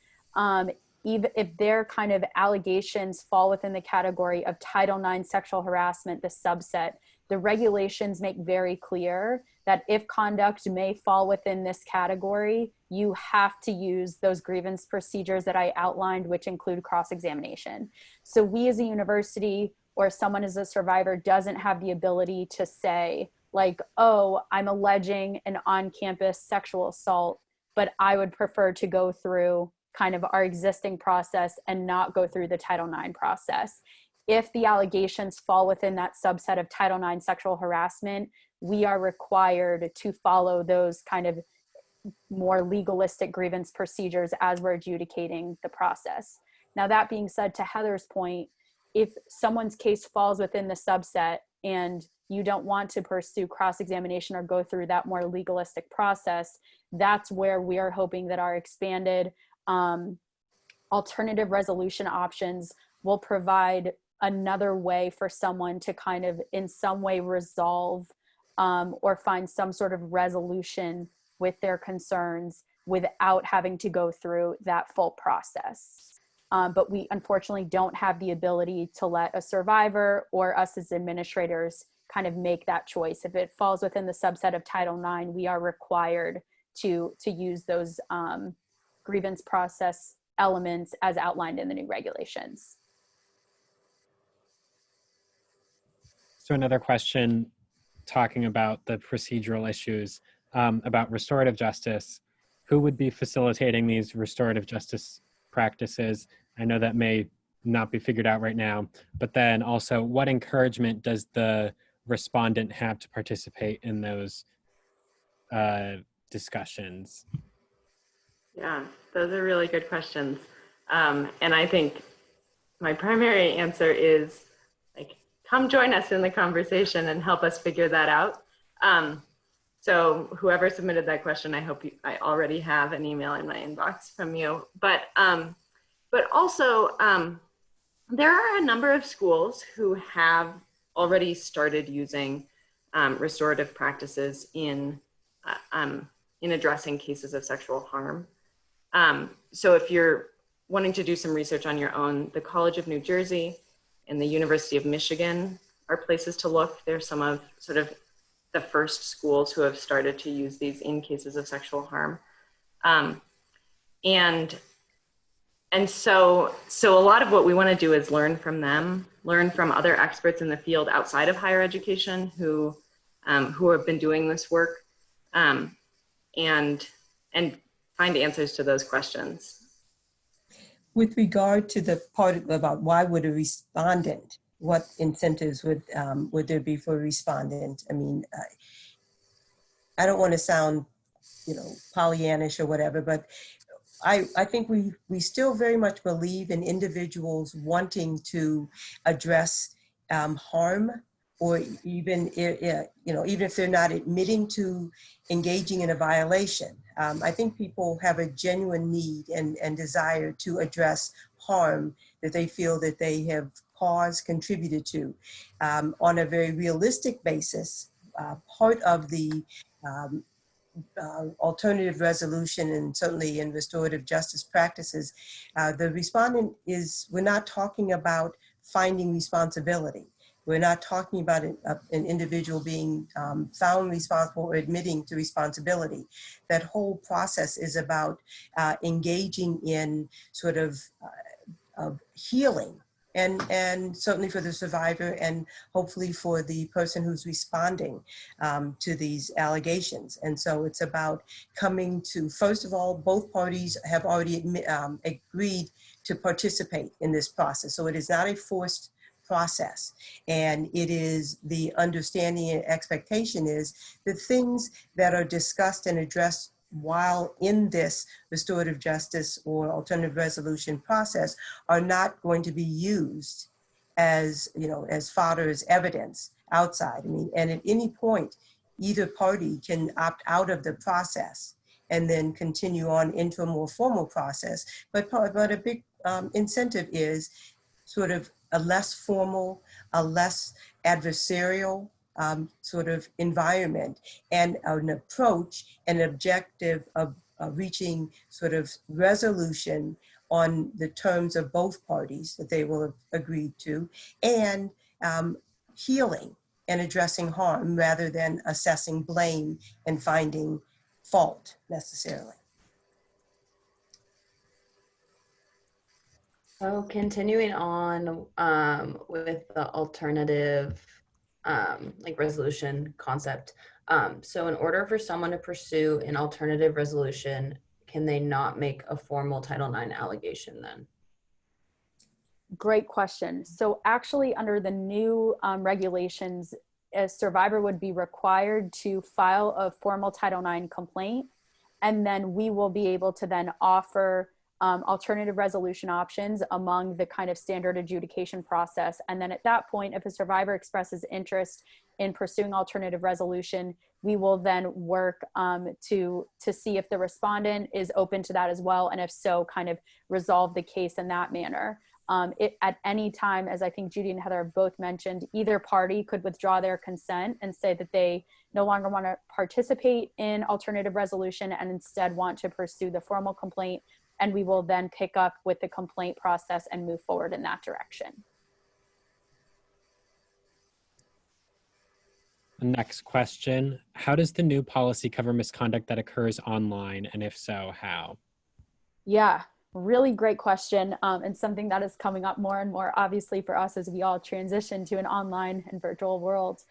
even if their kind of allegations fall within the category of Title IX sexual harassment, the subset. The regulations make very clear that if conduct may fall within this category, you have to use those grievance procedures that I outlined, which include cross-examination. So we as a university or someone as a survivor doesn't have the ability to say like, oh, I'm alleging an on-campus sexual assault, but I would prefer to go through kind of our existing process and not go through the Title IX process. if the allegations fall within that subset of Title IX sexual harassment, we are required to follow those kind of more legalistic grievance procedures as we're adjudicating the process. Now, that being said, to Heather's point, if someone's case falls within the subset and you don't want to pursue cross-examination or go through that more legalistic process, that's where we are hoping that our expanded alternative resolution options will provide another way for someone to kind of in some way resolve or find some sort of resolution with their concerns without having to go through that full process. But we unfortunately don't have the ability to let a survivor or us as administrators kind of make that choice. If it falls within the subset of Title IX, we are required to use those grievance process elements as outlined in the new regulations. So another question talking about the procedural issues about restorative justice. Who would be facilitating these restorative justice practices? I know that may not be figured out right now, but then also what encouragement does the respondent have to participate in those discussions? Yeah, those are really good questions. And I think my primary answer is like, come join us in the conversation and help us figure that out. So whoever submitted that question, I hope I already have an email in my inbox from you. But also, there are a number of schools who have already started using restorative practices in addressing cases of sexual harm. So if you're wanting to do some research on your own, the College of New Jersey and the University of Michigan are places to look. They're some of sort of the first schools who have started to use these in cases of sexual harm. And so a lot of what we want to do is learn from them, learn from other experts in the field outside of higher education who have been doing this work, and find answers to those questions. With regard to the part about why would a respondent, what incentives would there be for a respondent? I mean, I don't want to sound, Pollyannish or whatever, but I think we still very much believe in individuals wanting to address harm, or even if they're not admitting to engaging in a violation. I think people have a genuine need and desire to address harm that they feel that they have caused, contributed to. On a very realistic basis, part of the alternative resolution and certainly in restorative justice practices, the respondent we're not talking about finding responsibility. We're not talking about an individual being found responsible or admitting to responsibility. That whole process is about engaging in sort of healing, and certainly for the survivor and hopefully for the person who's responding to these allegations. And so it's about coming to, first of all, both parties have already agreed to participate in this process. So it is not a forced process. And it is the understanding and expectation is the things that are discussed and addressed while in this restorative justice or alternative resolution process are not going to be used as, as fodder, as evidence outside. I mean, and at any point, either party can opt out of the process and then continue on into a more formal process. But a big incentive is sort of a less formal, a less adversarial sort of environment, and an approach and objective of reaching sort of resolution on the terms of both parties that they will have agreed to, and healing and addressing harm rather than assessing blame and finding fault necessarily. So continuing on with the alternative resolution concept. So in order for someone to pursue an alternative resolution, can they not make a formal Title IX allegation then? Great question. So actually under the new regulations, a survivor would be required to file a formal Title IX complaint, and then we will be able to then offer alternative resolution options among the kind of standard adjudication process. And then at that point, if a survivor expresses interest in pursuing alternative resolution, we will then work to see if the respondent is open to that as well, and if so, kind of resolve the case in that manner. At any time, as I think Judy and Heather have both mentioned, either party could withdraw their consent and say that they no longer want to participate in alternative resolution and instead want to pursue the formal complaint. And we will then pick up with the complaint process and move forward in that direction. The next question, how does the new policy cover misconduct that occurs online? And if so, how? Yeah, really great question, and something that is coming up more and more, obviously, for us as we all transition to an online and virtual world.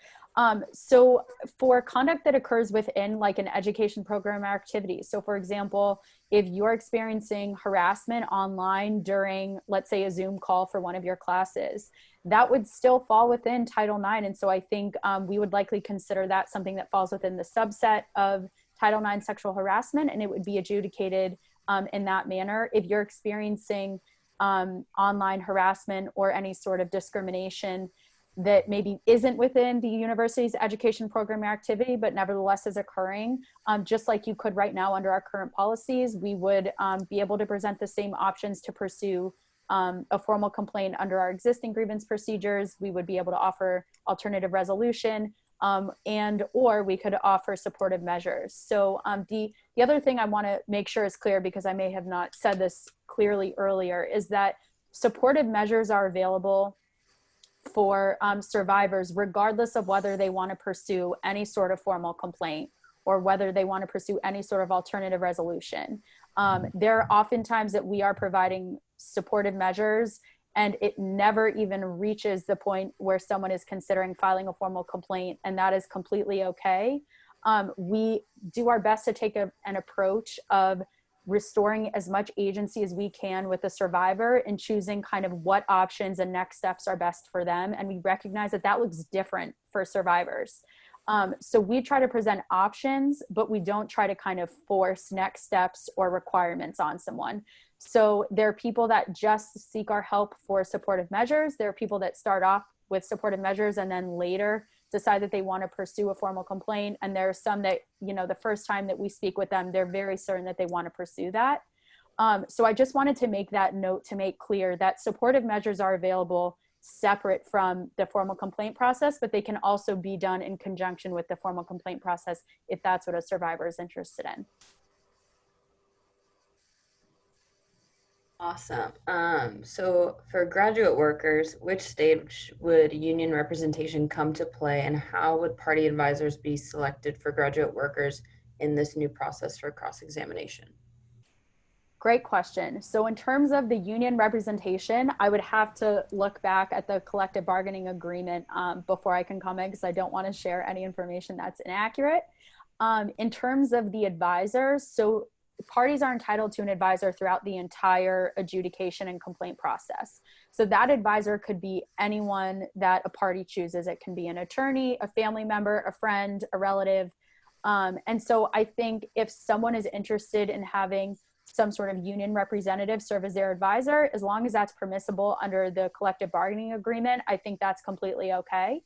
So for conduct that occurs within like an education program or activity, so for example, if you're experiencing harassment online during, let's say, a Zoom call for one of your classes, that would still fall within Title IX. And so I think we would likely consider that something that falls within the subset of Title IX sexual harassment, and it would be adjudicated in that manner. If you're experiencing online harassment or any sort of discrimination that maybe isn't within the university's education program or activity, but nevertheless is occurring, just like you could right now under our current policies, we would be able to present the same options to pursue a formal complaint under our existing grievance procedures. We would be able to offer alternative resolution, and or we could offer supportive measures. So the other thing I want to make sure is clear, because I may have not said this clearly earlier, is that supportive measures are available for survivors regardless of whether they want to pursue any sort of formal complaint or whether they want to pursue any sort of alternative resolution. There are often times that we are providing supportive measures and it never even reaches the point where someone is considering filing a formal complaint, and that is completely okay. We do our best to take an approach of restoring as much agency as we can with the survivor and choosing kind of what options and next steps are best for them. And we recognize that that looks different for survivors. So we try to present options, but we don't try to kind of force next steps or requirements on someone. So there are people that just seek our help for supportive measures. There are people that start off with supportive measures and then later decide that they want to pursue a formal complaint. And there are some that, you know, the first time that we speak with them, they're very certain that they want to pursue that. So I just wanted to make that note to make clear that supportive measures are available separate from the formal complaint process, but they can also be done in conjunction with the formal complaint process if that's what a survivor is interested in. Awesome. So for graduate workers, which stage would union representation come to play, and how would party advisors be selected for graduate workers in this new process for cross-examination? Great question. So in terms of the union representation, I would have to look back at the collective bargaining agreement before I can comment, because I don't want to share any information that's inaccurate. In terms of the advisors, so parties are entitled to an advisor throughout the entire adjudication and complaint process. So that advisor could be anyone that a party chooses. It can be an attorney, a family member, a friend, a relative. And so I think if someone is interested in having some sort of union representative serve as their advisor, as long as that's permissible under the collective bargaining agreement, I think that's completely okay.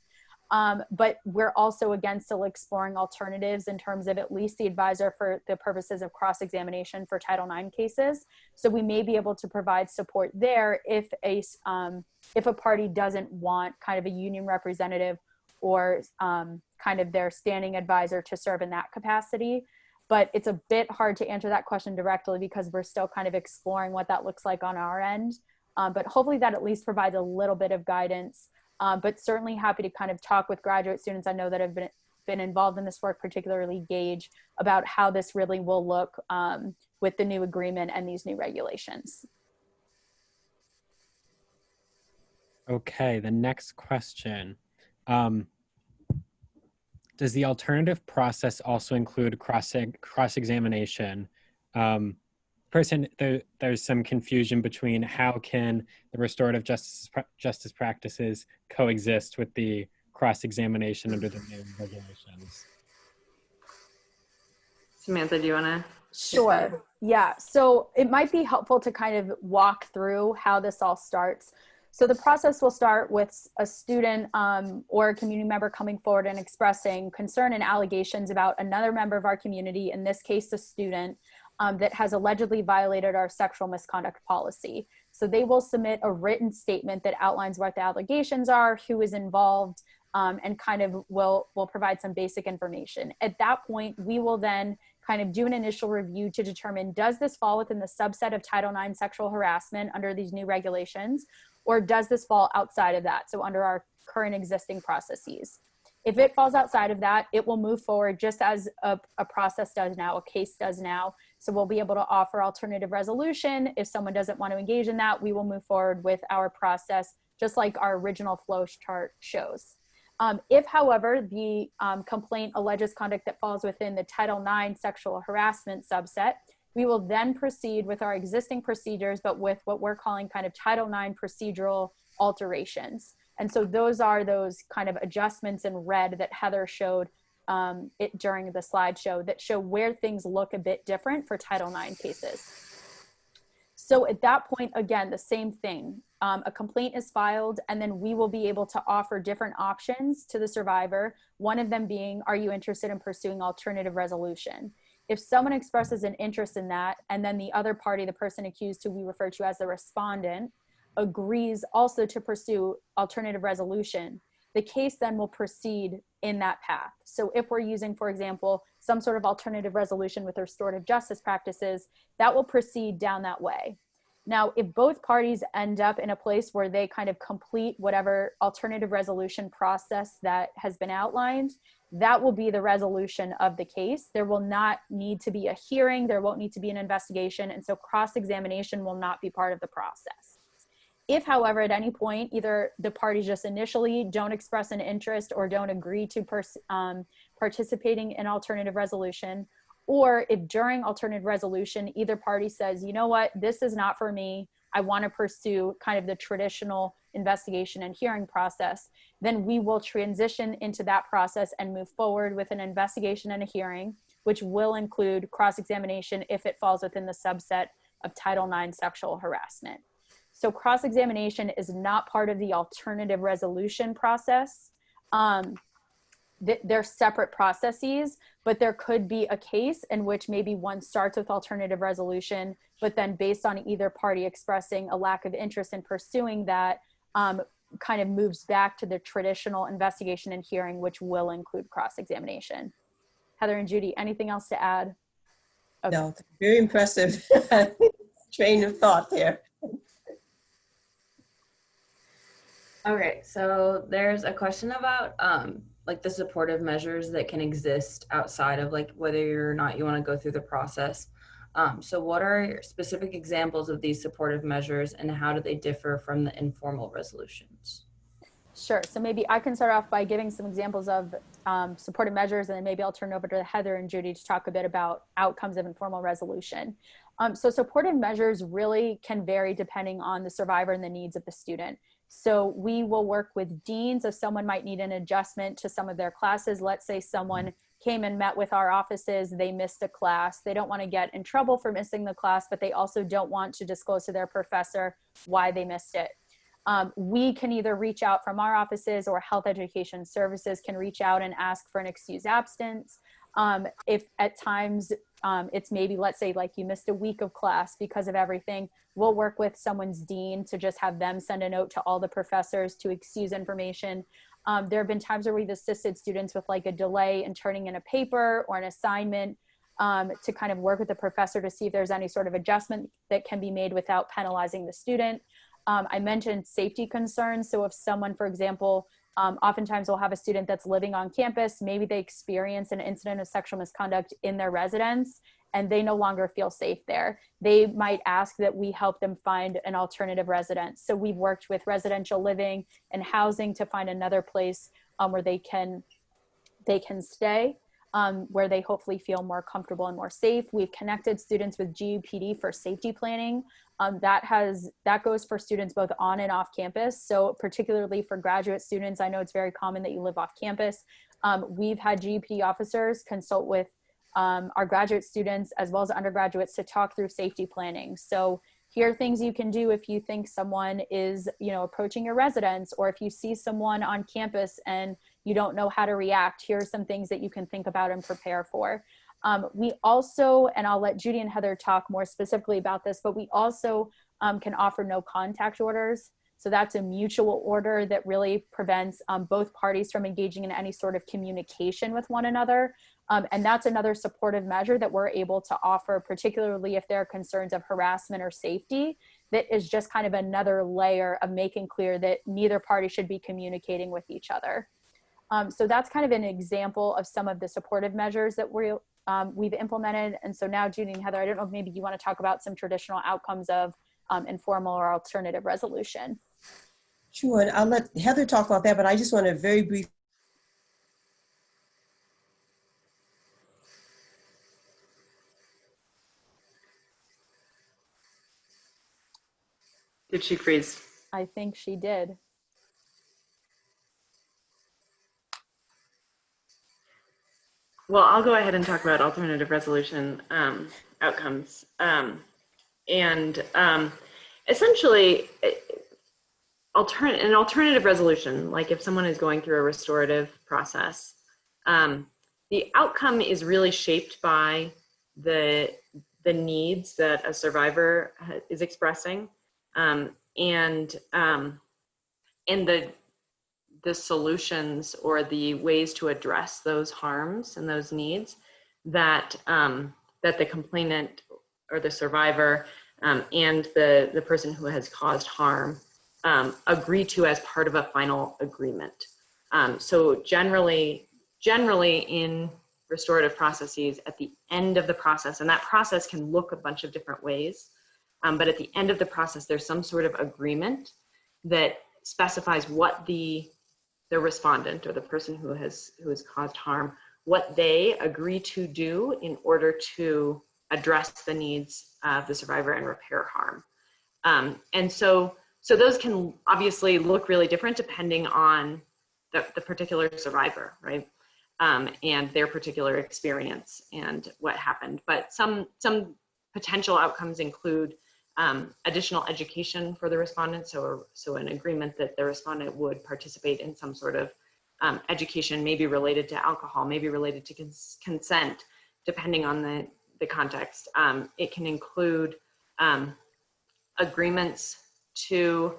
But we're also again still exploring alternatives in terms of at least the advisor for the purposes of cross-examination for Title IX cases. So we may be able to provide support there if a party doesn't want kind of a union representative or kind of their standing advisor to serve in that capacity. But it's a bit hard to answer that question directly because we're still kind of exploring what that looks like on our end. But hopefully that at least provides a little bit of guidance. But certainly happy to kind of talk with graduate students I know that have been involved in this work, particularly Gage, about how this really will look with the new agreement and these new regulations. Okay, the next question. Does the alternative process also include cross-examination? there's some confusion between how can the restorative justice practices coexist with the cross-examination under the new regulations. Samantha, do you want to? Sure. Yeah. So it might be helpful to kind of walk through how this all starts. So the process will start with a student or a community member coming forward and expressing concern and allegations about another member of our community, in this case, a student, that has allegedly violated our sexual misconduct policy. So they will submit a written statement that outlines what the allegations are, who is involved, and kind of will provide some basic information. At that point, we will then kind of do an initial review to determine, does this fall within the subset of Title IX sexual harassment under these new regulations, or does this fall outside of that? So under our current existing processes. If it falls outside of that, it will move forward just as a process does now, a case does now. So we'll be able to offer alternative resolution. If someone doesn't want to engage in that, we will move forward with our process, just like our original flow chart shows. If, however, the complaint alleges conduct that falls within the Title IX sexual harassment subset, we will then proceed with our existing procedures, but with what we're calling kind of Title IX procedural alterations. And so those are those kind of adjustments in red that Heather showed during the slideshow that show where things look a bit different for Title IX cases. So at that point, again, the same thing. A complaint is filed, and then we will be able to offer different options to the survivor. One of them being, are you interested in pursuing alternative resolution? If someone expresses an interest in that, and then the other party, the person accused, who we refer to as the respondent, agrees also to pursue alternative resolution, the case then will proceed in that path. So if we're using, for example, some sort of alternative resolution with restorative justice practices, that will proceed down that way. Now, if both parties end up in a place where they kind of complete whatever alternative resolution process that has been outlined, that will be the resolution of the case. There will not need to be a hearing, there won't need to be an investigation, and so cross-examination will not be part of the process. If, however, at any point, either the parties just initially don't express an interest or don't agree to participating in alternative resolution, or if during alternative resolution, either party says, you know what, this is not for me, I want to pursue kind of the traditional investigation and hearing process, then we will transition into that process and move forward with an investigation and a hearing, which will include cross-examination if it falls within the subset of Title IX sexual harassment. So cross-examination is not part of the alternative resolution process. They're separate processes, but there could be a case in which maybe one starts with alternative resolution, but then based on either party expressing a lack of interest in pursuing that, kind of moves back to the traditional investigation and hearing, which will include cross-examination. Heather and Judy, anything else to add? Okay. No, very impressive train of thought there. Okay, so there's a question about like the supportive measures that can exist outside of like whether or not you want to go through the process. So what are specific examples of these supportive measures, and how do they differ from the informal resolutions? Sure. So maybe I can start off by giving some examples of supportive measures, and then maybe I'll turn over to Heather and Judy to talk a bit about outcomes of informal resolution. So supportive measures really can vary depending on the survivor and the needs of the student. So we will work with deans if someone might need an adjustment to some of their classes. Let's say someone came and met with our offices, they missed a class. They don't want to get in trouble for missing the class, but they also don't want to disclose to their professor why they missed it. We can either reach out from our offices, or Health Education Services can reach out and ask for an excused absence. If at times it's maybe, let's say, like you missed a week of class because of everything, we'll work with someone's dean to just have them send a note to all the professors to excuse information. There have been times where we've assisted students with like a delay in turning in a paper or an assignment to kind of work with the professor to see if there's any sort of adjustment that can be made without penalizing the student. I mentioned safety concerns. So if someone, for example, oftentimes we'll have a student that's living on campus, maybe they experience an incident of sexual misconduct in their residence and they no longer feel safe there. They might ask that we help them find an alternative residence. So we've worked with residential living and housing to find another place where they can stay. where they hopefully feel more comfortable and more safe. We've connected students with GUPD for safety planning. That goes for students both on and off campus. So particularly for graduate students, I know it's very common that you live off campus. We've had GUPD officers consult with our graduate students as well as undergraduates to talk through safety planning. So here are things you can do if you think someone is, approaching your residence, or if you see someone on campus and you don't know how to react. Here are some things that you can think about and prepare for. We also, and I'll let Judy and Heather talk more specifically about this, but we also can offer no contact orders. So that's a mutual order that really prevents both parties from engaging in any sort of communication with one another. And that's another supportive measure that we're able to offer, particularly if there are concerns of harassment or safety. That is just kind of another layer of making clear that neither party should be communicating with each other. So that's kind of an example of some of the supportive measures that we've implemented. And so now, Judy and Heather, I don't know if maybe you want to talk about some traditional outcomes of informal or alternative resolution. Sure, and I'll let Heather talk about that, but I just want to very briefly. Did she freeze? I think she did. Well, I'll go ahead and talk about alternative resolution outcomes. Essentially, an alternative resolution, like if someone is going through a restorative process, the outcome is really shaped by the needs that a survivor is expressing, and the solutions or the ways to address those harms and those needs that that the complainant or the survivor and the person who has caused harm agree to as part of a final agreement. So generally in restorative processes, at the end of the process, and that process can look a bunch of different ways, but at the end of the process, there's some sort of agreement that specifies what the respondent or the person who has caused harm, what they agree to do in order to address the needs of the survivor and repair harm. And so those can obviously look really different depending on the particular survivor, right? And their particular experience and what happened. But some potential outcomes include additional education for the respondent, so an agreement that the respondent would participate in some sort of education, maybe related to alcohol, maybe related to consent, depending on the context. It can include agreements to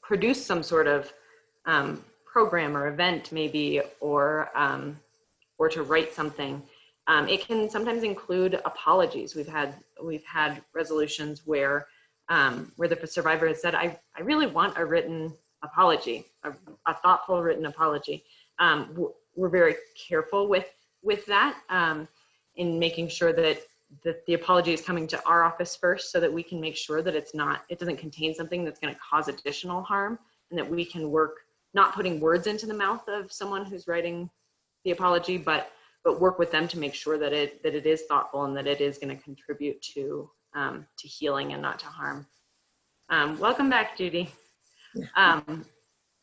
produce some sort of program or event, maybe, or to write something. It can sometimes include apologies. We've had resolutions where the survivor has said, I really want a written apology, a thoughtful written apology. We're very careful with that in making sure that the apology is coming to our office first, so that we can make sure that it doesn't contain something that's going to cause additional harm, and that we can work, not putting words into the mouth of someone who's writing the apology, but work with them to make sure that it is thoughtful and that it is going to contribute to healing and not to harm. Welcome back, Judy.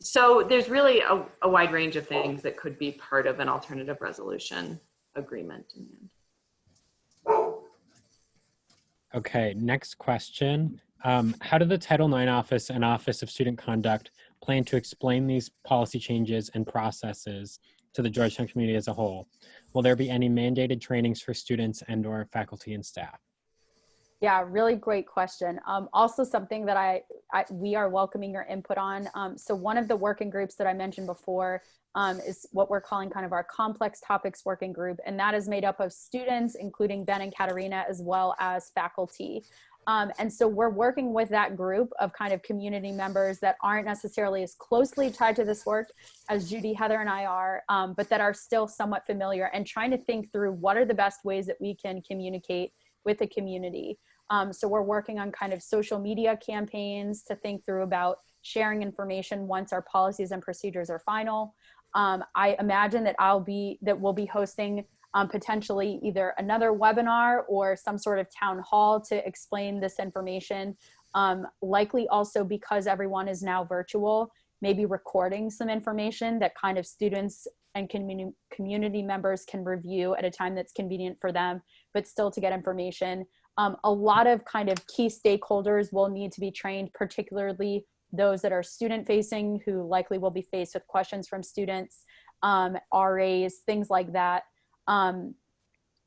So there's really a wide range of things that could be part of an alternative resolution agreement in the end. Okay, next question. How do the Title IX Office and Office of Student Conduct plan to explain these policy changes and processes to the Georgetown community as a whole? Will there be any mandated trainings for students and/or faculty and staff? Yeah, really great question. Also something that we are welcoming your input on. So one of the working groups that I mentioned before is what we're calling kind of our complex topics working group. And that is made up of students, including Ben and Katarina, as well as faculty. And so we're working with that group of kind of community members that aren't necessarily as closely tied to this work as Judy, Heather, and I are, but that are still somewhat familiar, and trying to think through what are the best ways that we can communicate with the community. So we're working on kind of social media campaigns to think through about sharing information once our policies and procedures are final. I imagine that we'll be hosting potentially either another webinar or some sort of town hall to explain this information. Likely also, because everyone is now virtual, maybe recording some information that kind of students and community members can review at a time that's convenient for them, but still to get information. A lot of kind of key stakeholders will need to be trained, particularly those that are student facing, who likely will be faced with questions from students, RAs, things like that.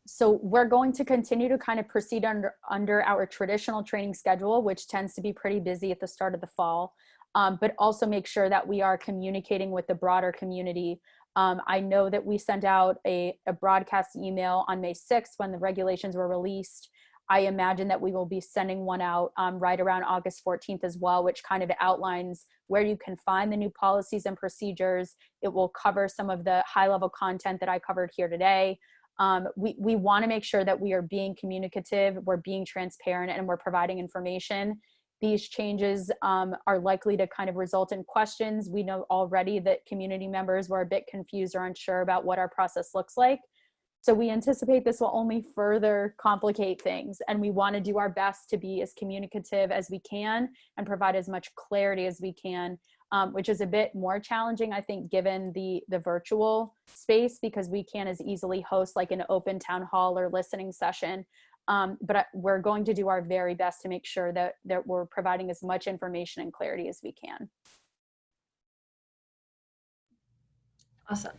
So we're going to continue to kind of proceed under our traditional training schedule, which tends to be pretty busy at the start of the fall, but also make sure that we are communicating with the broader community. I know that we sent out a broadcast email on May 6th when the regulations were released. I imagine that we will be sending one out right around August 14th as well, which kind of outlines where you can find the new policies and procedures. It will cover some of the high-level content that I covered here today. We want to make sure that we are being communicative, we're being transparent, and we're providing information. These changes are likely to kind of result in questions. We know already that community members were a bit confused or unsure about what our process looks like. So we anticipate this will only further complicate things, and we want to do our best to be as communicative as we can and provide as much clarity as we can, which is a bit more challenging, I think, given the virtual space, because we can't as easily host like an open town hall or listening session. But we're going to do our very best to make sure that we're providing as much information and clarity as we can. Awesome.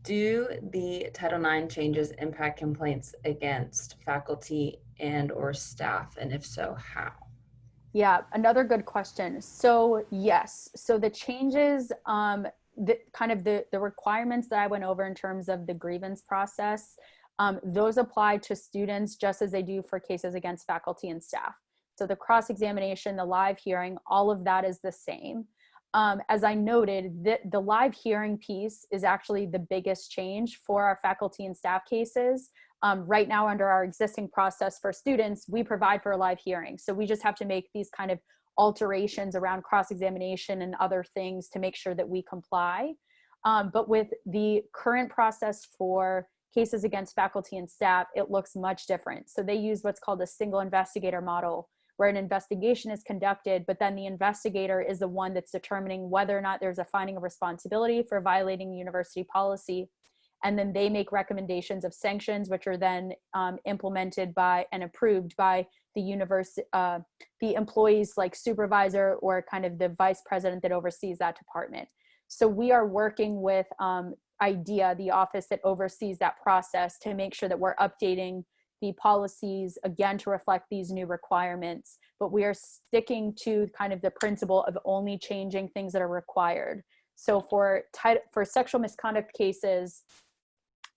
Do the Title IX changes impact complaints against faculty and or staff? And if so, how? Yeah, another good question. So yes, so the changes, the requirements that I went over in terms of the grievance process, those apply to students just as they do for cases against faculty and staff. So the cross-examination, the live hearing, all of that is the same. As I noted, the live hearing piece is actually the biggest change for our faculty and staff cases. Right now, under our existing process for students, we provide for a live hearing. So we just have to make these kind of alterations around cross-examination and other things to make sure that we comply. But with the current process for cases against faculty and staff, it looks much different. So they use what's called a single investigator model, where an investigation is conducted, but then the investigator is the one that's determining whether or not there's a finding of responsibility for violating university policy. And then they make recommendations of sanctions, which are then implemented by and approved by the university, the employee's like supervisor or kind of the vice president that oversees that department. So we are working with IDEA, the office that oversees that process, to make sure that we're updating the policies again to reflect these new requirements, but we are sticking to kind of the principle of only changing things that are required. So for sexual misconduct cases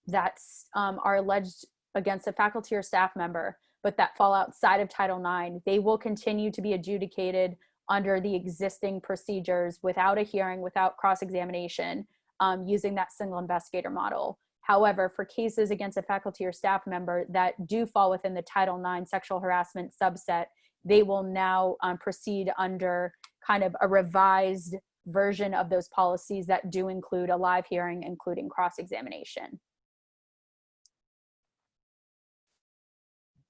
that are alleged against a faculty or staff member, but that fall outside of Title IX, they will continue to be adjudicated under the existing procedures without a hearing, without cross-examination, using that single investigator model. However, for cases against a faculty or staff member that do fall within the Title IX sexual harassment subset, they will now proceed under kind of a revised version of those policies that do include a live hearing, including cross-examination.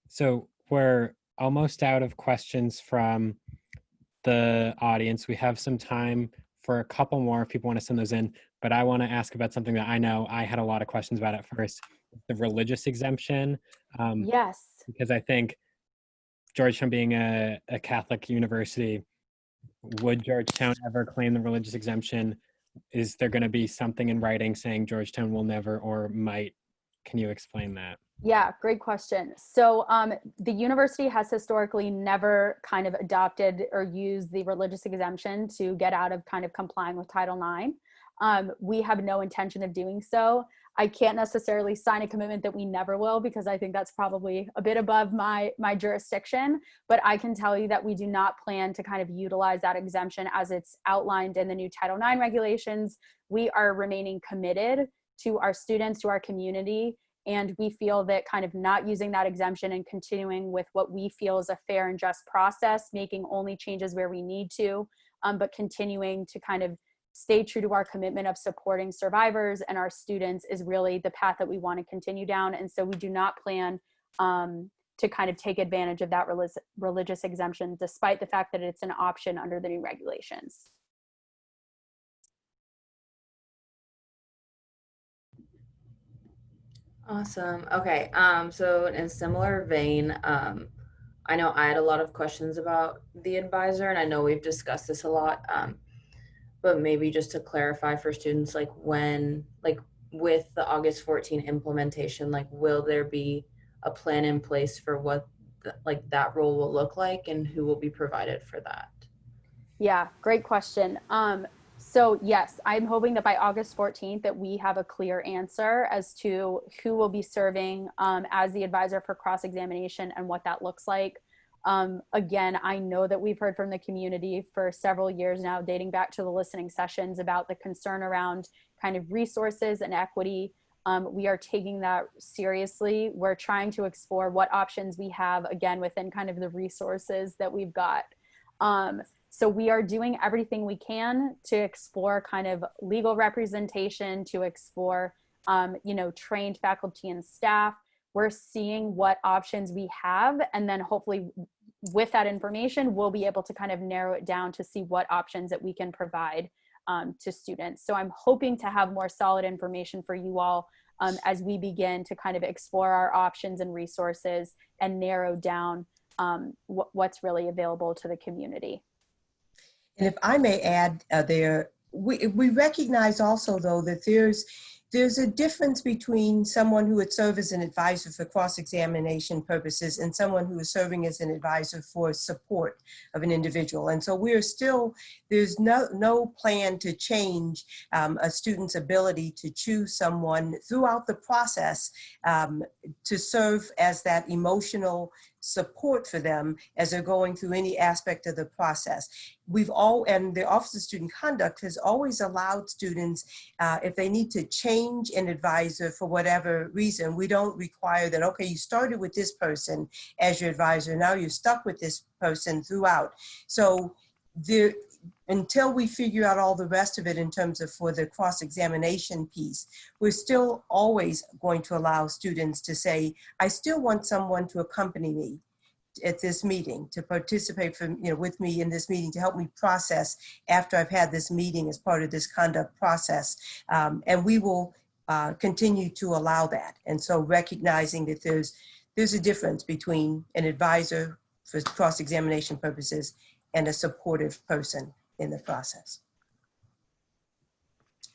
So we're almost out of questions from the audience. We have some time for a couple more if people want to send those in, but I want to ask about something that I know I had a lot of questions about at first, the religious exemption. Yes. Because I think Georgetown being a Catholic university, would Georgetown ever claim the religious exemption? Is there going to be something in writing saying Georgetown will never or might? Can you explain that? Yeah, great question. So the university has historically never kind of adopted or used the religious exemption to get out of kind of complying with Title IX. We have no intention of doing so. I can't necessarily sign a commitment that we never will, because I think that's probably a bit above my jurisdiction, but I can tell you that we do not plan to kind of utilize that exemption as it's outlined in the new Title IX regulations. We are remaining committed to our students, to our community, and we feel that kind of not using that exemption and continuing with what we feel is a fair and just process, making only changes where we need to, but continuing to kind of stay true to our commitment of supporting survivors and our students is really the path that we want to continue down. And so we do not plan to kind of take advantage of that religious exemption, despite the fact that it's an option under the new regulations. Awesome. Okay. So in a similar vein, I know I had a lot of questions about the advisor, and I know we've discussed this a lot. But maybe just to clarify for students, like when, like with the August 14 implementation, like will there be a plan in place for what like that role will look like and who will be provided for that? Yeah, great question. So yes, I'm hoping that by August 14th that we have a clear answer as to who will be serving as the advisor for cross-examination and what that looks like. Again, I know that we've heard from the community for several years now, dating back to the listening sessions, about the concern around kind of resources and equity. We are taking that seriously. We're trying to explore what options we have, again, within kind of the resources that we've got. So we are doing everything we can to explore kind of legal representation, to explore, trained faculty and staff. We're seeing what options we have, and then hopefully with that information, we'll be able to kind of narrow it down to see what options that we can provide to students. So I'm hoping to have more solid information for you all as we begin to kind of explore our options and resources and narrow down what's really available to the community. And if I may add we recognize also, though, that there's a difference between someone who would serve as an advisor for cross-examination purposes and someone who is serving as an advisor for support of an individual. And so there's no plan to change a student's ability to choose someone throughout the process to serve as that emotional support for them as they're going through any aspect of the process. And the Office of Student Conduct has always allowed students, if they need to change an advisor for whatever reason, we don't require that, okay, you started with this person as your advisor, now you're stuck with this person throughout. So until we figure out all the rest of it in terms of for the cross-examination piece, we're still always going to allow students to say, I still want someone to accompany me at this meeting, to participate with me in this meeting, to help me process after I've had this meeting as part of this conduct process. And we will continue to allow that. And so recognizing that there's a difference between an advisor for cross-examination purposes and a supportive person in the process.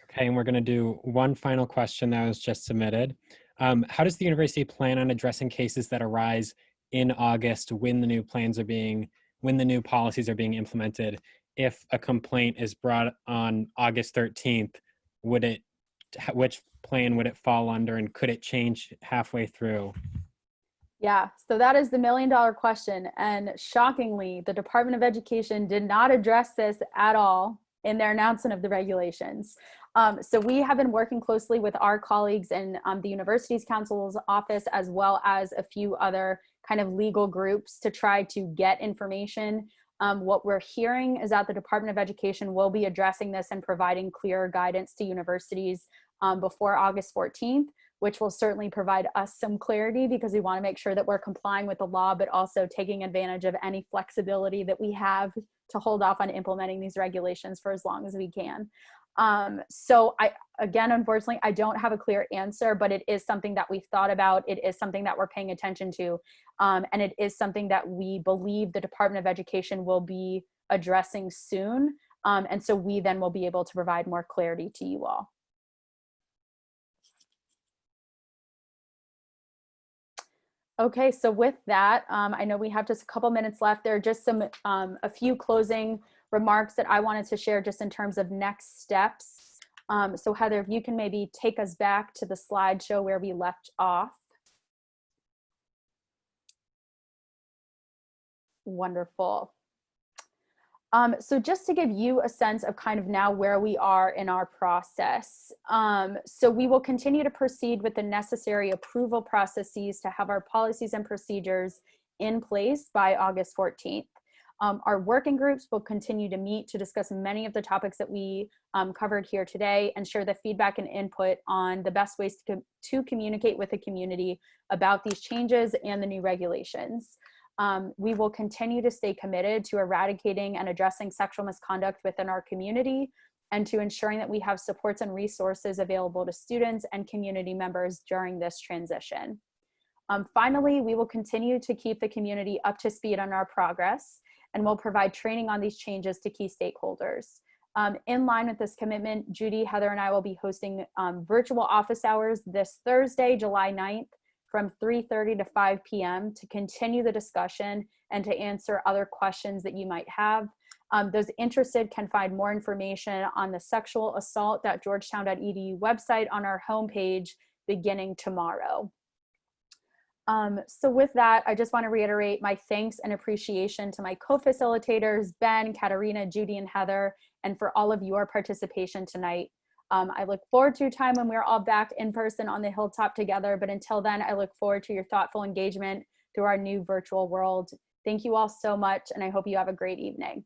Okay, and we're going to do one final question that was just submitted. How does the university plan on addressing cases that arise in August when the new policies are being implemented? If a complaint is brought on August 13th, which plan would it fall under, and could it change halfway through? Yeah, so that is the million-dollar question. And shockingly, the Department of Education did not address this at all in their announcement of the regulations. So we have been working closely with our colleagues in the University's Counsel's office, as well as a few other kind of legal groups, to try to get information. What we're hearing is that the Department of Education will be addressing this and providing clearer guidance to universities before August 14th. Which will certainly provide us some clarity, because we want to make sure that we're complying with the law, but also taking advantage of any flexibility that we have to hold off on implementing these regulations for as long as we can. So unfortunately, I don't have a clear answer, but it is something that we've thought about. It is something that we're paying attention to. And it is something that we believe the Department of Education will be addressing soon. And so we then will be able to provide more clarity to you all. Okay, so with that, I know we have just a couple minutes left. There are just a few closing remarks that I wanted to share just in terms of next steps. So Heather, if you can maybe take us back to the slideshow where we left off. Wonderful. So just to give you a sense of kind of now where we are in our process. So we will continue to proceed with the necessary approval processes to have our policies and procedures in place by August 14th. Our working groups will continue to meet to discuss many of the topics that we covered here today and share the feedback and input on the best ways to communicate with the community about these changes and the new regulations. We will continue to stay committed to eradicating and addressing sexual misconduct within our community and to ensuring that we have supports and resources available to students and community members during this transition. Finally, we will continue to keep the community up to speed on our progress, and we'll provide training on these changes to key stakeholders. In line with this commitment, Judy, Heather, and I will be hosting virtual office hours this Thursday, July 9th, from 3:30 to 5 p.m. to continue the discussion and to answer other questions that you might have. Those interested can find more information on the sexualassault.georgetown.edu website on our homepage beginning tomorrow. So with that, I just want to reiterate my thanks and appreciation to my co-facilitators, Ben, Katarina, Judy, and Heather, and for all of your participation tonight. I look forward to a time when we're all back in person on the hilltop together, but until then, I look forward to your thoughtful engagement through our new virtual world. Thank you all so much, and I hope you have a great evening.